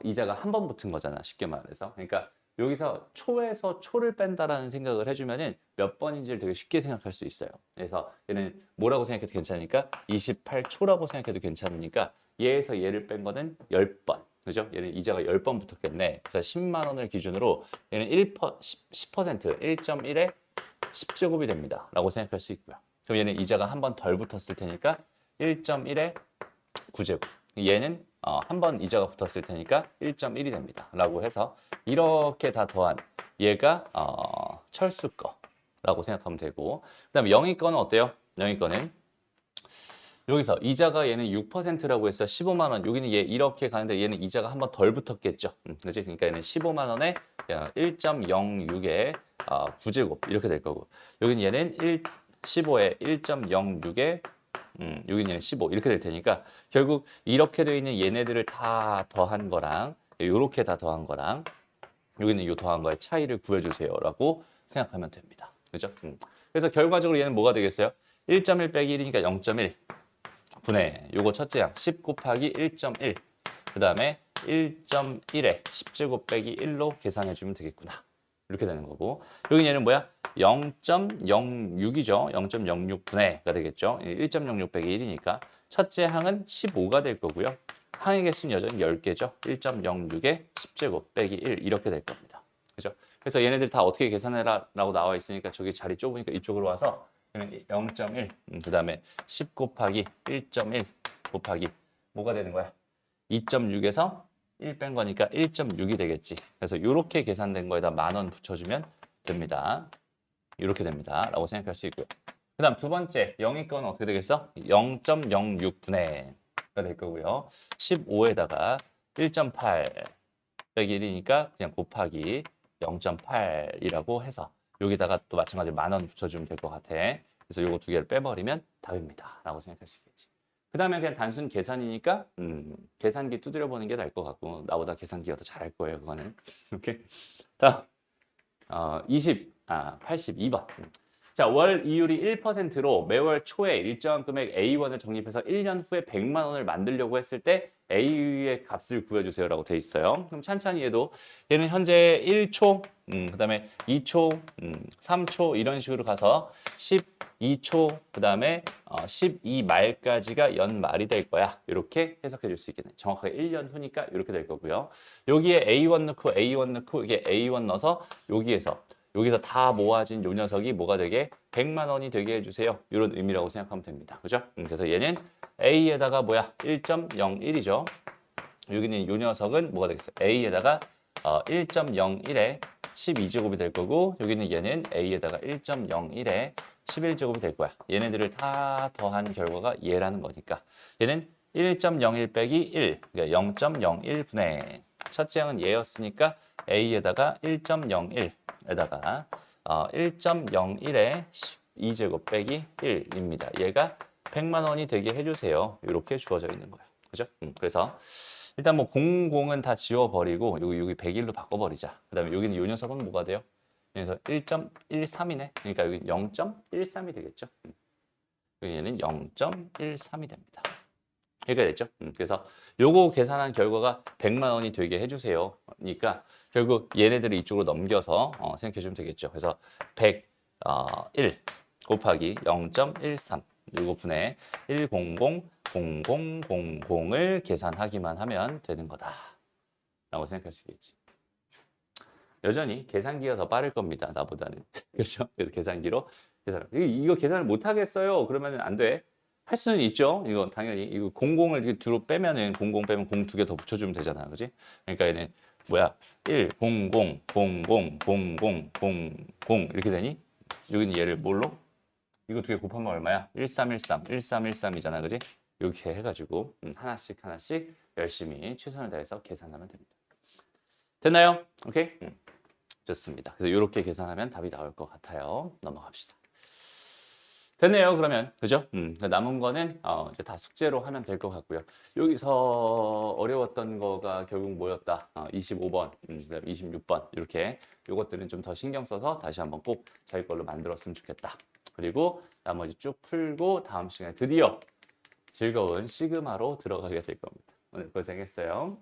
이자가 한 번 붙은 거잖아. 쉽게 말해서. 그러니까 여기서 초에서 초를 뺀다라는 생각을 해주면은 몇 번인지를 되게 쉽게 생각할 수 있어요. 그래서 얘는 뭐라고 생각해도 괜찮으니까 28초라고 생각해도 괜찮으니까 얘에서 얘를 뺀 거는 10번. 그죠? 얘는 이자가 10번 붙었겠네. 그래서 10만 원을 기준으로 얘는 10%, 1.1에 10제곱이 됩니다. 라고 생각할 수 있고요. 그럼 얘는 이자가 한 번 덜 붙었을 테니까 1.1에 9제곱. 얘는 한 번 이자가 붙었을 테니까 1.1이 됩니다. 라고 해서 이렇게 다 더한 얘가 철수 거라고 생각하면 되고 그 다음에 영희 거는 어때요? 영희 거는 여기서 이자가 얘는 6%라고 해서 15만 원 여기는 얘 이렇게 가는데 얘는 이자가 한 번 덜 붙었겠죠. 그렇지? 그러니까 얘는 15만 원에 1.06에 9제곱 이렇게 될 거고 여기는 얘는 15에 1.06에 여기는 얘는 15 이렇게 될 테니까 결국 이렇게 되어 있는 얘네들을 다 더한 거랑 이렇게 다 더한 거랑 여기는 이 더한 거의 차이를 구해주세요라고 생각하면 됩니다. 그죠? 그래서 결과적으로 얘는 뭐가 되겠어요? 1.1 빼기 1이니까 0.1 분의 요거 첫째 항 10 곱하기 1.1 그 다음에 1.1에 10제곱 빼기 1로 계산해 주면 되겠구나. 이렇게 되는 거고 여기 얘는 뭐야? 0.06이죠. 0.06분의가 되겠죠. 1.06 빼기 1이니까 첫째 항은 15가 될 거고요. 항의 개수는 여전히 10개죠. 1.06에 10제곱 빼기 1 이렇게 될 겁니다. 그죠? 그래서 얘네들 다 어떻게 계산해라라고 나와 있으니까 저기 자리 좁으니까 이쪽으로 와서 0.1 그다음에 10 곱하기 1.1 곱하기 뭐가 되는 거야? 2.6에서 1 뺀 거니까 1.6이 되겠지. 그래서 이렇게 계산된 거에다 10,000원 붙여주면 됩니다. 이렇게 됩니다. 라고 생각할 수 있고요. 그 다음 두 번째, 영위권 어떻게 되겠어? 0.06분의가 될 거고요. 15에다가 1.8 빼기 1이니까 그냥 곱하기 0.8이라고 해서 여기다가 또 마찬가지로 10,000원 붙여주면 될 것 같아. 그래서 요거 두 개를 빼버리면 답입니다. 라고 생각할 수 있겠지. 그 다음에 그냥 단순 계산이니까 계산기 두드려 보는 게 나을 것 같고 나보다 계산기가 더 잘할 거예요. 그거는. 오케이. 다음 82번. 자, 월 이율이 1%로 매월 초에 일정한 금액 A1을 적립해서 1년 후에 100만 원을 만들려고 했을 때 A의 값을 구해주세요라고 돼 있어요. 그럼 찬찬히 해도 얘는 현재 1초, 그다음에 2초, 3초 이런 식으로 가서 12초, 그다음에 12말까지가 연말이 될 거야. 이렇게 해석해 줄 수 있겠네. 정확하게 1년 후니까 이렇게 될 거고요. 여기에 A1 넣고 A1 넣고 이게 A1 넣어서 여기서 다 모아진 요 녀석이 뭐가 되게 100만 원이 되게 해주세요. 이런 의미라고 생각하면 됩니다. 그죠? 그래서 얘는 A에다가 뭐야? 1.01이죠. 여기는 요 녀석은 뭐가 되겠어요? A에다가 1.01에 12제곱이 될 거고 여기는 얘는 A에다가 1.01에 11제곱이 될 거야. 얘네들을 다 더한 결과가 얘라는 거니까 얘는 1.01 빼기 1, 그러니까 0.01분의 첫째 항은 얘였으니까 A에다가 1.01에다가 1.01에 2제곱 빼기 1입니다. 얘가 100만 원이 되게 해주세요. 이렇게 주어져 있는 거예요. 그죠? 그래서 일단 뭐 00은 다 지워버리고 여기 101로 바꿔버리자. 그 다음에 여기는 요 녀석은 뭐가 돼요? 그래서 1.13이네. 그러니까 여기 0.13이 되겠죠. 여기는 0.13이 됩니다. 이렇게 됐죠. 그래서 요거 계산한 결과가 100만 원이 되게 해주세요. 그러니까 결국 얘네들을 이쪽으로 넘겨서 생각해 주면 되겠죠. 그래서 101 곱하기 0.13 요거 분의 1000000을 계산하기만 하면 되는 거다. 라고 생각할 수 있겠지. 여전히 계산기가 더 빠를 겁니다. 나보다는. 그렇죠? 그래서 계산기로 계산. 이거 계산을 못 하겠어요. 그러면 안 돼. 할 수는 있죠. 이거 당연히 이거 00을 이렇게 뒤로 빼면은 00 빼면 0 두 개 더 붙여주면 되잖아, 그지? 그러니까 얘는 뭐야? 1 0 0 0 0 0 0 0 0 이렇게 되니? 여기는 얘를 뭘로? 이거 두 개 곱하면 얼마야? 1313, 1313이잖아, 그지? 이렇게 해가지고 하나씩 열심히 최선을 다해서 계산하면 됩니다. 됐나요? 오케이? 좋습니다. 그래서 이렇게 계산하면 답이 나올 것 같아요. 넘어갑시다. 됐네요. 그러면 그죠? 남은 거는 이제 다 숙제로 하면 될 것 같고요. 여기서 어려웠던 거가 결국 뭐였다? 25번, 그다음에 26번 이렇게 요것들은 좀 더 신경 써서 다시 한번 꼭 자기 걸로 만들었으면 좋겠다. 그리고 나머지 쭉 풀고 다음 시간에 드디어 즐거운 시그마로 들어가게 될 겁니다. 오늘 고생했어요.